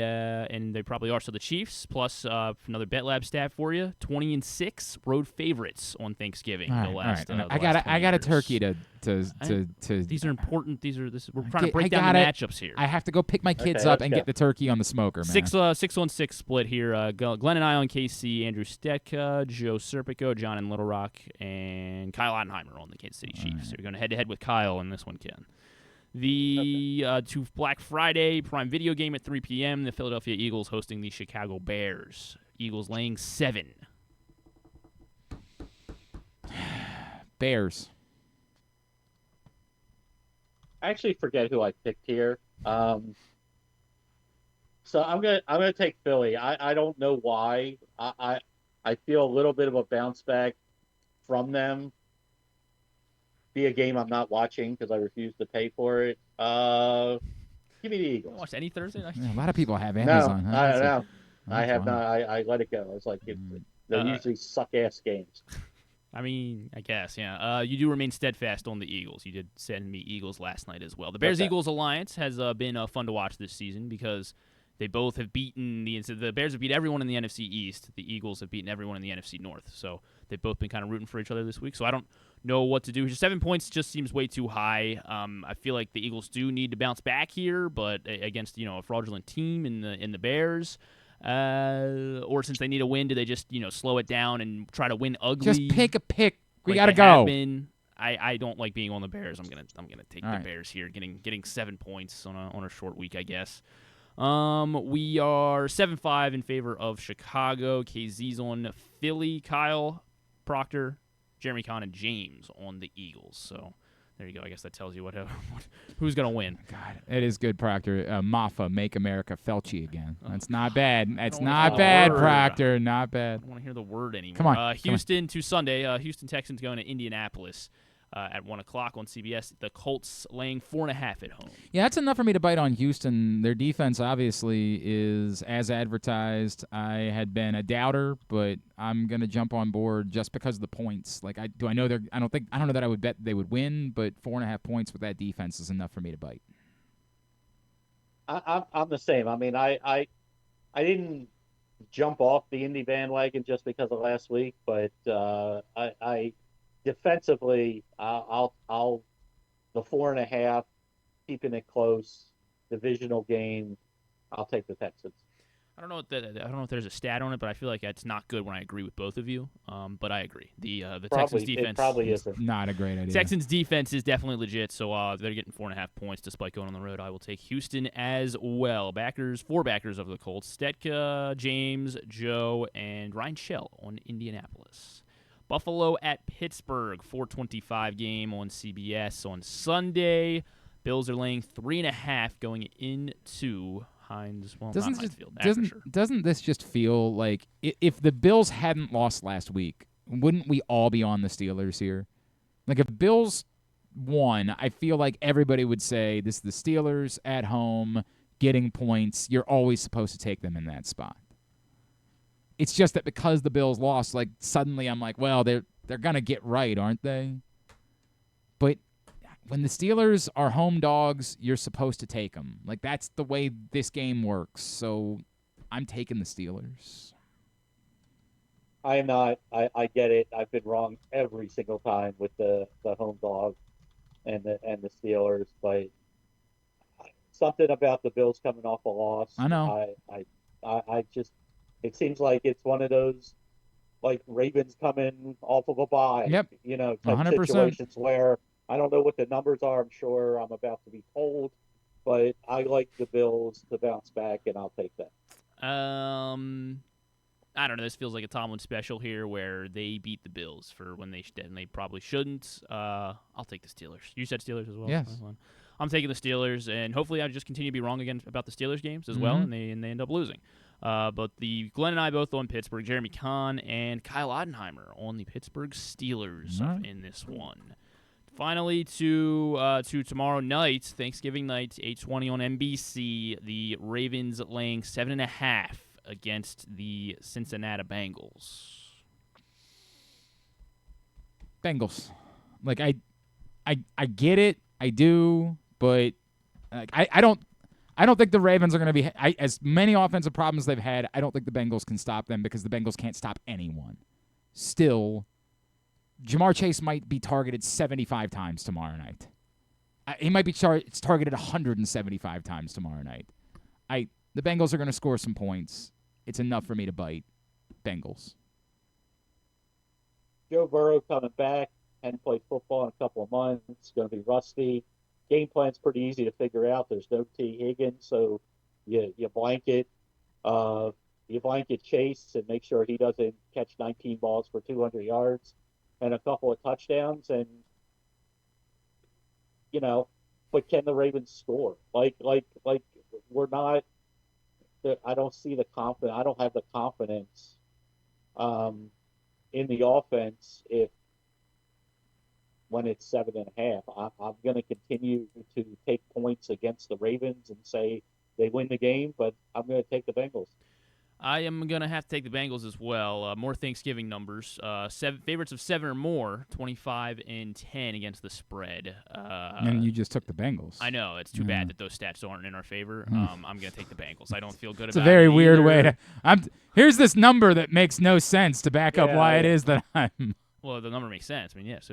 they probably are. So the Chiefs plus another Bet Lab stat for you: 20-6 road favorites on Thanksgiving. All right. I got a turkey to. These are important. We're trying to break down the matchups here. I have to go pick my kids up and get the turkey on the smoker, man. 6-on-6 split here. Glenn and I on KC, Andrew Stetka, Joe Serpico, John in Little Rock, and Kyle Ottenheimer on the Kansas City Chiefs. Right. So you're going head-to-head with Kyle in this one, Ken. The to Black Friday Prime Video game at 3 p.m., the Philadelphia Eagles hosting the Chicago Bears. Eagles laying 7. Bears. I actually forget who I picked here. So I'm gonna take Philly. I don't know why. I feel a little bit of a bounce back from them. Be a game I'm not watching because I refuse to pay for it. Give me the Eagles. You watch any Thursday night? Yeah, a lot of people have Amazon. No, Huh? I have not. I let it go. It's like they're usually suck ass games. I mean, I guess, yeah. You do remain steadfast on the Eagles. You did send me Eagles last night as well. The Bears-Eagles alliance has been fun to watch this season because they both have beaten the Bears have beat everyone in the NFC East. The Eagles have beaten everyone in the NFC North. So they've both been kind of rooting for each other this week. So I don't know what to do. 7 points just seems way too high. I feel like the Eagles do need to bounce back here, but against a fraudulent team in the Bears. Or since they need a win, do they just slow it down and try to win ugly? Just pick a pick. We like gotta go. I don't like being on the Bears. I'm gonna take the right. Bears here, getting 7 points on a short week, I guess. We are 7-5 in favor of Chicago. KZ's on Philly. Kyle, Proctor, Jeremy Kahn, and James on the Eagles. So there you go. I guess that tells you who's going to win. God, it is good, Proctor. Maffa, Make America Felchi again. That's not bad. That's wanna not hear bad, the word. Proctor. Not bad. I don't want to hear the word anymore. Come on. Houston to Sunday. Houston Texans going to Indianapolis at 1 o'clock on CBS. The Colts laying 4.5 at home. Yeah, that's enough for me to bite on Houston. Their defense obviously is as advertised. I had been a doubter, but I'm gonna jump on board just because of the points. Like I know that I would bet they would win, but 4.5 points with that defense is enough for me to bite. I'm the same. I mean, I didn't jump off the Indy bandwagon just because of last week, but I defensively, I'll the 4.5, keeping it close, divisional game. I'll take the Texans. I don't know if there's a stat on it, but I feel like that's not good when I agree with both of you. But I agree. The Texans defense it probably isn't. Not a great idea. Texans defense is definitely legit, so they're getting 4.5 points despite going on the road. I will take Houston as well. Four backers of the Colts: Stetka, James, Joe, and Ryan Shell on Indianapolis. Buffalo at Pittsburgh, 4:25 game on CBS on Sunday. Bills are laying 3.5 going into Heinz. Well, not Heinz Field. Doesn't this just feel like if the Bills hadn't lost last week, wouldn't we all be on the Steelers here? Like if Bills one, I feel like everybody would say this is the Steelers at home getting points. You're always supposed to take them in that spot. It's just that because the Bills lost, like suddenly I'm like, well, they're gonna get right, aren't they? But when the Steelers are home dogs, you're supposed to take them. Like that's the way this game works. So I'm taking the Steelers. I am not. I get it. I've been wrong every single time with the home dog and the Steelers, but something about the Bills coming off a loss. I know. I just, it seems like it's one of those like Ravens coming off of a bye. Yep. Type 100%. situations where I don't know what the numbers are. I'm sure I'm about to be told, but I like the Bills to bounce back, and I'll take that. I don't know. This feels like a Tomlin special here, where they beat the Bills for when they probably shouldn't. I'll take the Steelers. You said Steelers as well. Yes. I'm taking the Steelers, and hopefully I just continue to be wrong again about the Steelers games as well, and they end up losing. But Glenn and I both on Pittsburgh. Jeremy Kahn and Kyle Ottenheimer on the Pittsburgh Steelers in this one. Finally, to tomorrow night, Thanksgiving night, 8:20 on NBC. The Ravens laying 7.5 against the Cincinnati Bengals. Bengals. Like I get it, I do, but I don't think the Ravens are going to be as many offensive problems they've had. I don't think the Bengals can stop them because the Bengals can't stop anyone. Still, Jamarr Chase might be targeted 75 times tomorrow night. He might be targeted 175 times tomorrow night. The Bengals are going to score some points. It's enough for me to bite. Bengals. Joe Burrow coming back, hadn't played football in a couple of months, going to be rusty. Game plan's pretty easy to figure out. There's no T. Higgins, so you blanket Chase and make sure he doesn't catch 19 balls for 200 yards and a couple of touchdowns, and but can the Ravens score? Like we're not. I don't see the confidence. I don't have the confidence in the offense when it's 7.5. I'm going to continue to take points against the Ravens and say they win the game, but I'm going to take the Bengals. I am going to have to take the Bengals as well. More Thanksgiving numbers. Favorites of 7 or more, 25-10 against the spread. And you just took the Bengals. I know. It's too bad that those stats aren't in our favor. I'm going to take the Bengals. I don't feel good about it. It's a very weird way to... Here's this number that makes no sense to back up why it is that I'm... Well, the number makes sense. I mean, it's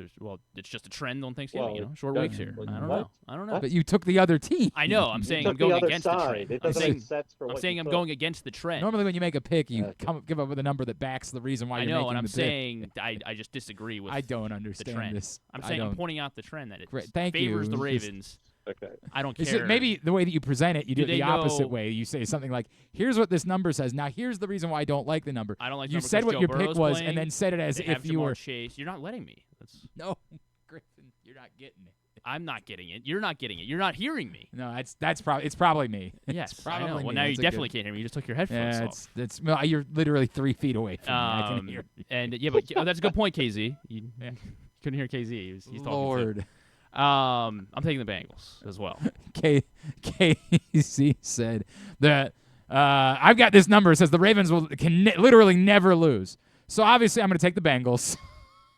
just a trend on Thanksgiving, short weeks here. I don't know. But you took the other team. I know. I'm saying I'm going against the trend. I'm saying I'm going against the trend. Normally when you make a pick, you give up with a number that backs the reason why you're making the pick. I know, and I'm saying I just disagree with I don't understand the trend. this. I'm saying I'm pointing out the trend that it Thank favors you. the Ravens. Okay. I don't care. Maybe the way that you present it, you do it the opposite know- way. You say something like, here's what this number says. Now, here's the reason why I don't like the number. I don't like the You number said 'cause what Joe your Burrow's pick was playing. and then said it as They if have you Jamarr were... Chase. You're not letting me. No, Griffin, you're not getting it. I'm not getting it. You're not getting it. You're not hearing me. No, it's probably me. Yes, It's probably I know. me. Well, now you That's a definitely good- can't hear me. You just took your headphones off. Well, you're literally 3 feet away from me. I can hear. And but that's a good point, KZ. You couldn't hear KZ. He's talking Lord. too. I'm taking the Bengals as well. KC said that I've got this number. It says the Ravens can literally never lose. So obviously I'm going to take the Bengals.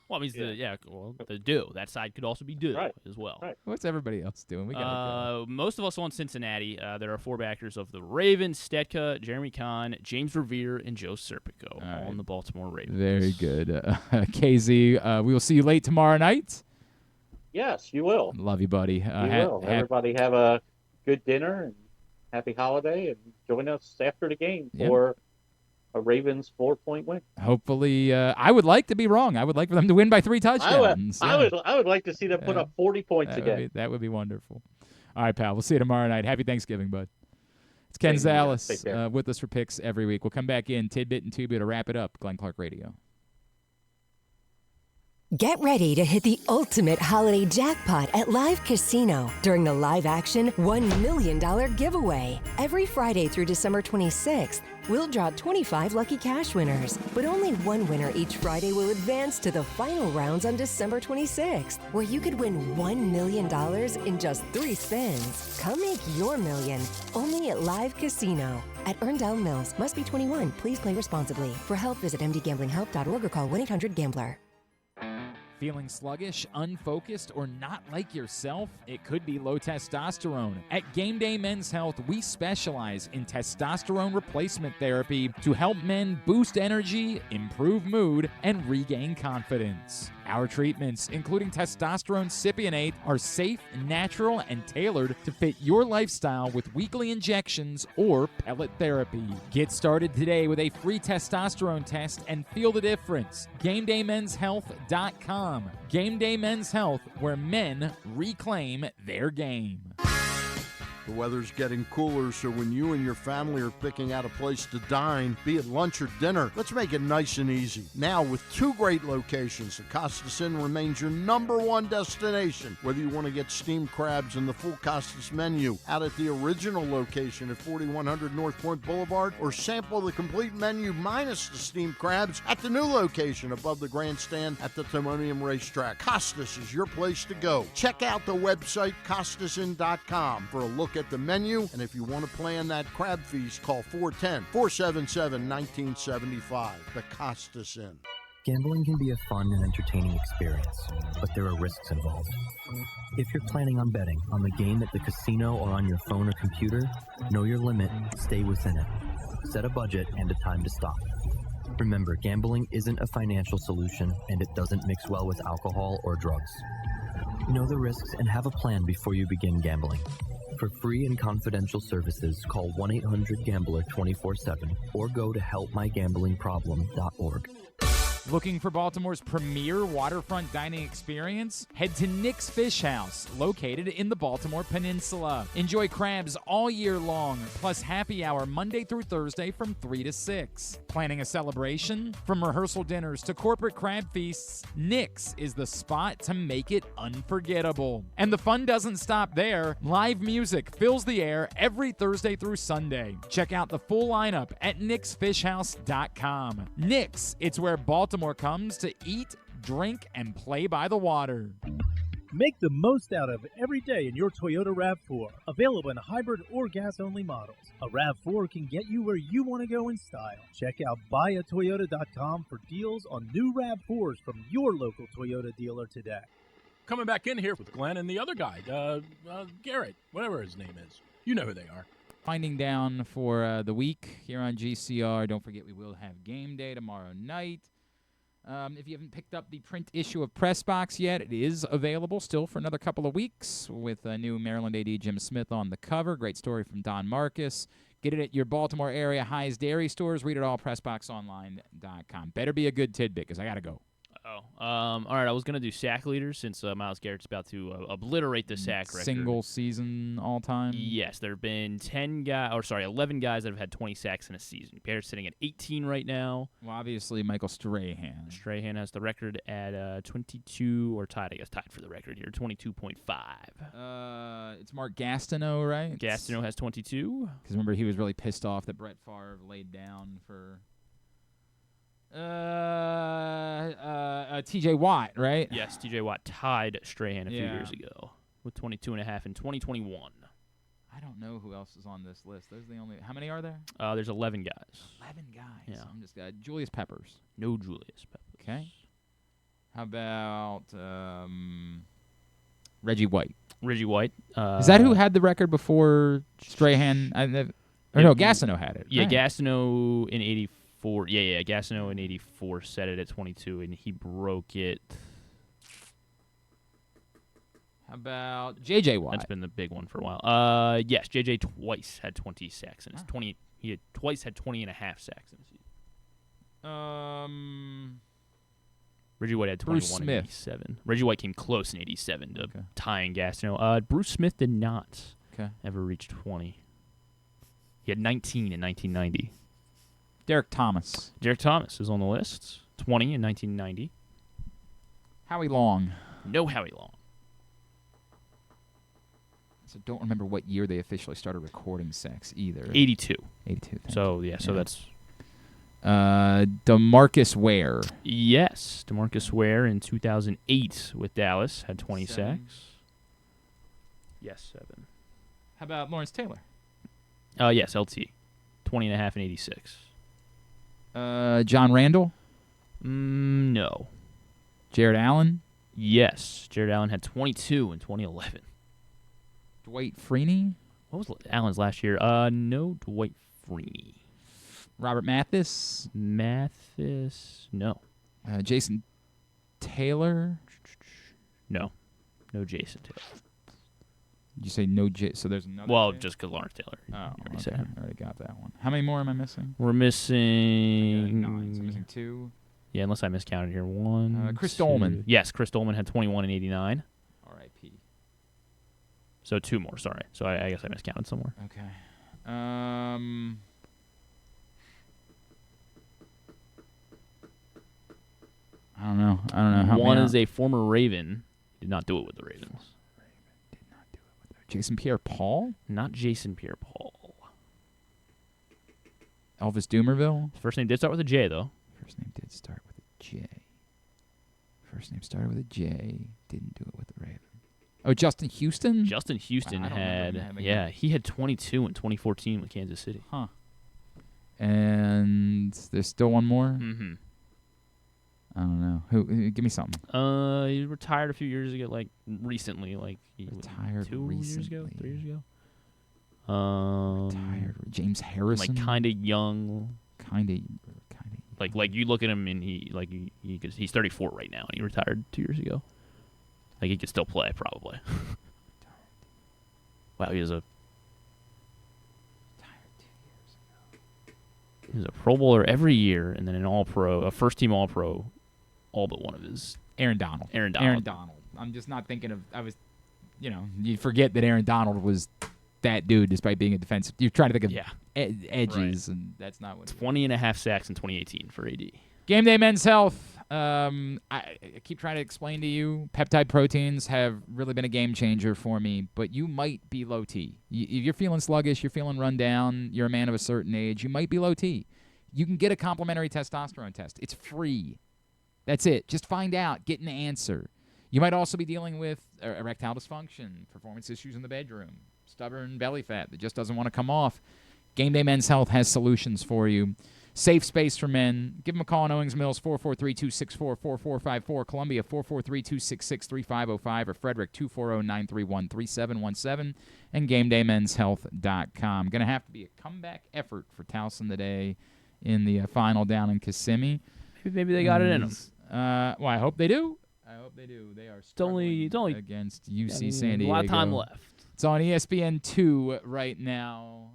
Well, it means the do. That side could also be do as well. Right. What's everybody else doing? We gotta go. Most of us on Cincinnati. There are 4 backers of the Ravens: Stetka, Jeremy Kahn, James Revere, and Joe Serpico on the Baltimore Ravens. Very good. KZ, we will see you late tomorrow night. Yes, you will. Love you, buddy. You will. Everybody have a good dinner and happy holiday, and join us after the game for a Ravens 4-point win. Hopefully, I would like to be wrong. I would like for them to win by 3 touchdowns. I would like to see them put up 40 points again. That would be wonderful. All right, pal. We'll see you tomorrow night. Happy Thanksgiving, bud. It's Ken Zalis with us for picks every week. We'll come back in tidbit and two-bit to wrap it up. Glenn Clark Radio. Get ready to hit the ultimate holiday jackpot at Live Casino during the live-action $1 million giveaway. Every Friday through December 26th, we'll draw 25 lucky cash winners. But only one winner each Friday will advance to the final rounds on December 26th, where you could win $1 million in just 3 spins. Come make your million, only at Live Casino. At Erndale Mills, must be 21. Please play responsibly. For help, visit mdgamblinghelp.org or call 1-800-GAMBLER. Feeling sluggish, unfocused, or not like yourself? It could be low testosterone. At Game Day Men's Health, we specialize in testosterone replacement therapy to help men boost energy, improve mood, and regain confidence. Our treatments, including testosterone cypionate, are safe, natural, and tailored to fit your lifestyle with weekly injections or pellet therapy. Get started today with a free testosterone test and feel the difference. GameDayMen'sHealth.com. Game Day Men's Health, where men reclaim their game. The weather's getting cooler, so when you and your family are picking out a place to dine, be it lunch or dinner, let's make it nice and easy. Now, with 2 great locations, the Costas Inn remains your #1 destination. Whether you want to get steamed crabs and the full Costas menu out at the original location at 4100 North Point Boulevard, or sample the complete menu minus the steamed crabs at the new location above the grandstand at the Timonium Racetrack, Costas is your place to go. Check out the website, CostasInn.com, for a look at the menu, and if you want to plan that crab feast, call 410-477-1975. The Costas Inn. Gambling can be a fun and entertaining experience, but there are risks involved. If you're planning on betting on the game at the casino or on your phone or computer, know your limit, stay within it. Set a budget and a time to stop. Remember, gambling isn't a financial solution, and it doesn't mix well with alcohol or drugs. Know the risks and have a plan before you begin gambling. For free and confidential services, call 1-800-GAMBLER 24/7 or go to helpmygamblingproblem.org. Looking for Baltimore's premier waterfront dining experience? Head to Nick's Fish House, located in the Baltimore Peninsula. Enjoy crabs all year long, plus happy hour Monday through Thursday from 3 to 6. Planning a celebration? From rehearsal dinners to corporate crab feasts, Nick's is the spot to make it unforgettable. And the fun doesn't stop there. Live music fills the air every Thursday through Sunday. Check out the full lineup at nicksfishhouse.com. Nick's, it's where Baltimore comes to eat, drink, and play by the water. Make the most out of every day in your Toyota RAV4. Available in hybrid or gas-only models. A RAV4 can get you where you want to go in style. Check out buyatoyota.com for deals on new RAV4s from your local Toyota dealer today. Coming back in here with Glenn and the other guy, Garrett, whatever his name is. You know who they are. Winding down for the week here on GCR. Don't forget we will have game day tomorrow night. If you haven't picked up the print issue of Press Box yet, it is available still for another couple of weeks with new Maryland AD Jim Smith on the cover. Great story from Don Marcus. Get it at your Baltimore area High's Dairy stores. Read it all, PressBoxOnline.com. Better be a good tidbit because I got to go. All right, I was going to do sack leaders since Myles Garrett's about to obliterate the sack record. Single season all time? Yes, there have been 11 guys that have had 20 sacks in a season. Garrett's sitting at 18 right now. Well, obviously, Michael Strahan. Strahan has the record at 22, or tied for the record here, 22.5. It's Mark Gastineau, right? Gastineau has 22. Because remember, he was really pissed off that Brett Favre laid down for... T.J. Watt, right? Yes, T.J. Watt tied Strahan a few years ago with 22.5 in 2021. I don't know who else is on this list. Those are the only. How many are there? There's 11 guys. 11 guys. Yeah. I'm just Julius Peppers. No Julius Peppers. Okay. How about Reggie White? Reggie White. Is that who had the record before Strahan? No, Gastineau had it. Yeah, right. Gastineau in 84. Yeah, Gastineau in 84 set it at 22, and he broke it. How about J.J. Watt? That's been the big one for a while. Yes, J.J. twice had 20 sacks in his 20. He had twice had 20 and a half sacks in his season. Reggie White had 21 in 87. Reggie White came close in 87 to tying Gastineau. Bruce Smith did not ever reach 20. He had 19 in 1990. Derek Thomas. Derek Thomas is on the list. 20 in 1990. Howie Long. No Howie Long. also don't remember what year they officially started recording sex either. 82. 82. So, yeah, so that's... DeMarcus Ware. Yes, DeMarcus Ware in 2008 with Dallas had 20 sacks. Yes, 7. How about Lawrence Taylor? Yes, LT. 20 and a half and 86. John Randall? No. Jared Allen? Yes, Jared Allen had 22 in 2011. Dwight Freeney? What was Allen's last year? No Dwight Freeney. Robert Mathis? No. Jason Taylor? No. No Jason Taylor. Did you say no So there's another? Well, J? just because Lawrence Taylor. Oh, okay. I already got that one. How many more am I missing? We're missing... 9, so I'm missing 2. Yeah, unless I miscounted here. 1, Chris 2. Dolman. Yes, Chris Dolman had 21 and 89. R.I.P. So 2 more, sorry. So I guess I miscounted somewhere. Okay. I don't know. Help One me is out. a former Raven. Did not do it with the Ravens. Jason Pierre-Paul? Not Jason Pierre-Paul. Elvis Doomerville? First name did start with a J, though. First name did start with a J. First name started with a J. Didn't do it with the Ravens. Oh, Justin Houston? Justin Houston Wow, I don't remember him having yeah, he had 22 in 2014 with Kansas City. Huh. And there's still one more? Mm-hmm. I don't know. Who? Give me something. He retired a few years ago, like recently, like Retired 2 years ago, recently. 3 years ago. Retired. James Harrison? Like kind of young. Kind of. Like you look at him and he's 34 right now and he retired 2 years ago. Like he could still play probably. Wow, he was a Pro Bowler every year and then an All-Pro, a first-team All-Pro, all but one of his. Aaron Donald. Aaron Donald. I'm just not thinking of. You forget that Aaron Donald was that dude despite being a defensive. You're trying to think of edges, right. and that's not what. 20 and a half sacks in 2018 for AD. Game Day Men's Health. I keep trying to explain to you, peptide proteins have really been a game changer for me, but you might be low T. If you're feeling sluggish, you're feeling run down, you're a man of a certain age, you might be low T. You can get a complimentary testosterone test. It's free. That's it. Just find out. Get an answer. You might also be dealing with erectile dysfunction, performance issues in the bedroom, stubborn belly fat that just doesn't want to come off. Game Day Men's Health has solutions for you. Safe space for men. Give them a call on Owings Mills, 443-264-4454, Columbia, 443-266-3505, or Frederick, 240-931-3717, and GameDayMen'sHealth.com. Going to have to be a comeback effort for Towson today in the final down in Kissimmee. Maybe they got it in them. Well, I hope they do. They are struggling it's only against UC San Diego. A lot of time left. It's on ESPN2 right now.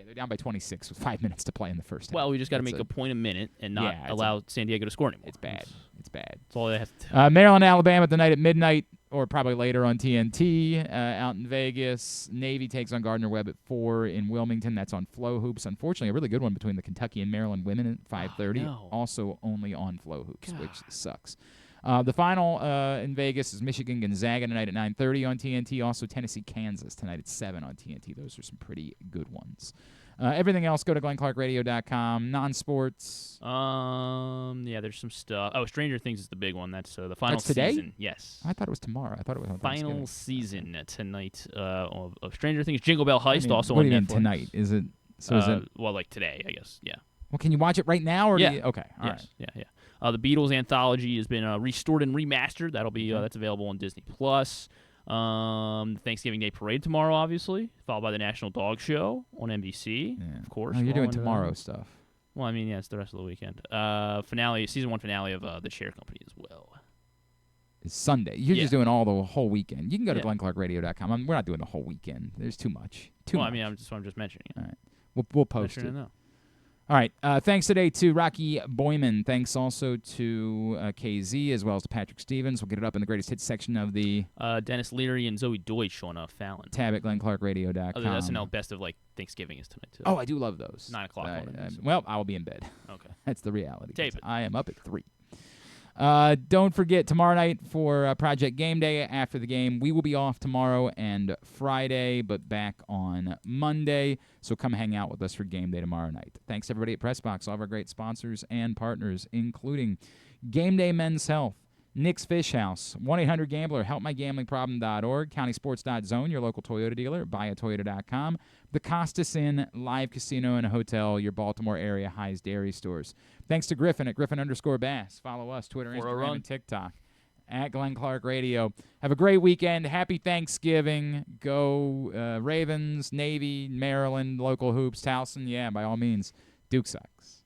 They're down by 26 with 5 minutes to play in the first half. Well, we just got to make a point a minute and not allow San Diego to score anymore. It's bad. It's bad. That's all they have to do. Maryland, Alabama tonight at midnight, or probably later on TNT. Out in Vegas, Navy takes on Gardner-Webb at 4 in Wilmington. That's on Flow Hoops. Unfortunately, a really good one between the Kentucky and Maryland women at 5:30. No. Also only on Flow Hoops, which sucks. The final in Vegas is Michigan Gonzaga tonight at 9:30 on TNT. Also Tennessee Kansas tonight at 7 on TNT. Those are some pretty good ones. Everything else, go to GlennClarkRadio.com. Non-sports. Yeah, there's some stuff. Oh, Stranger Things is the big one. That's the final today? season. Yes. I thought it was tomorrow. I thought it was on final season tonight of Stranger Things. Jingle Bell Heist also what on do you mean Netflix. Tonight? Is it? So is it? Well, like today, I guess. Yeah. Well, can you watch it right now? Or yeah. do you, okay. All right. Yeah. The Beatles anthology has been restored and remastered. That'll be that's available on Disney Plus. Thanksgiving Day Parade tomorrow, obviously, followed by the National Dog Show on NBC, of course. Oh, you're doing tomorrow stuff. Well, I mean, yeah, it's the rest of the weekend. Season 1 finale of The Chair Company as well. It's Sunday. You're just doing all the whole weekend. You can go to GlennClarkRadio.com. We're not doing the whole weekend. There's too much. I mean, I'm just mentioning it. All right. We'll post it. Know. All right. Thanks today to Rocky Boiman. Thanks also to KZ as well as to Patrick Stevens. We'll get it up in the greatest hits section of the Dennis Leary and Zoe Deutsch on Fallon. Tab at GlennClarkRadio.com. The SNL Best of Thanksgiving is tonight too. Oh, I do love those. 9 o'clock. Well, I will be in bed. Okay. That's the reality. Tape it. I am up at 3. Don't forget, tomorrow night for Project Game Day after the game. We will be off tomorrow and Friday, but back on Monday. So come hang out with us for Game Day tomorrow night. Thanks, everybody at PressBox, all of our great sponsors and partners, including Game Day Men's Health, Nick's Fish House, 1-800-GAMBLER, helpmygamblingproblem.org, countysports.zone, your local Toyota dealer, buyatoyota.com, the Costas Inn, Live Casino and Hotel, your Baltimore area High's Dairy Stores. Thanks to Griffin at Griffin_Bass. Follow us, Twitter, Instagram, and TikTok, at Glenn Clark Radio. Have a great weekend. Happy Thanksgiving. Go Ravens, Navy, Maryland, local hoops, Towson. Yeah, by all means, Duke sucks.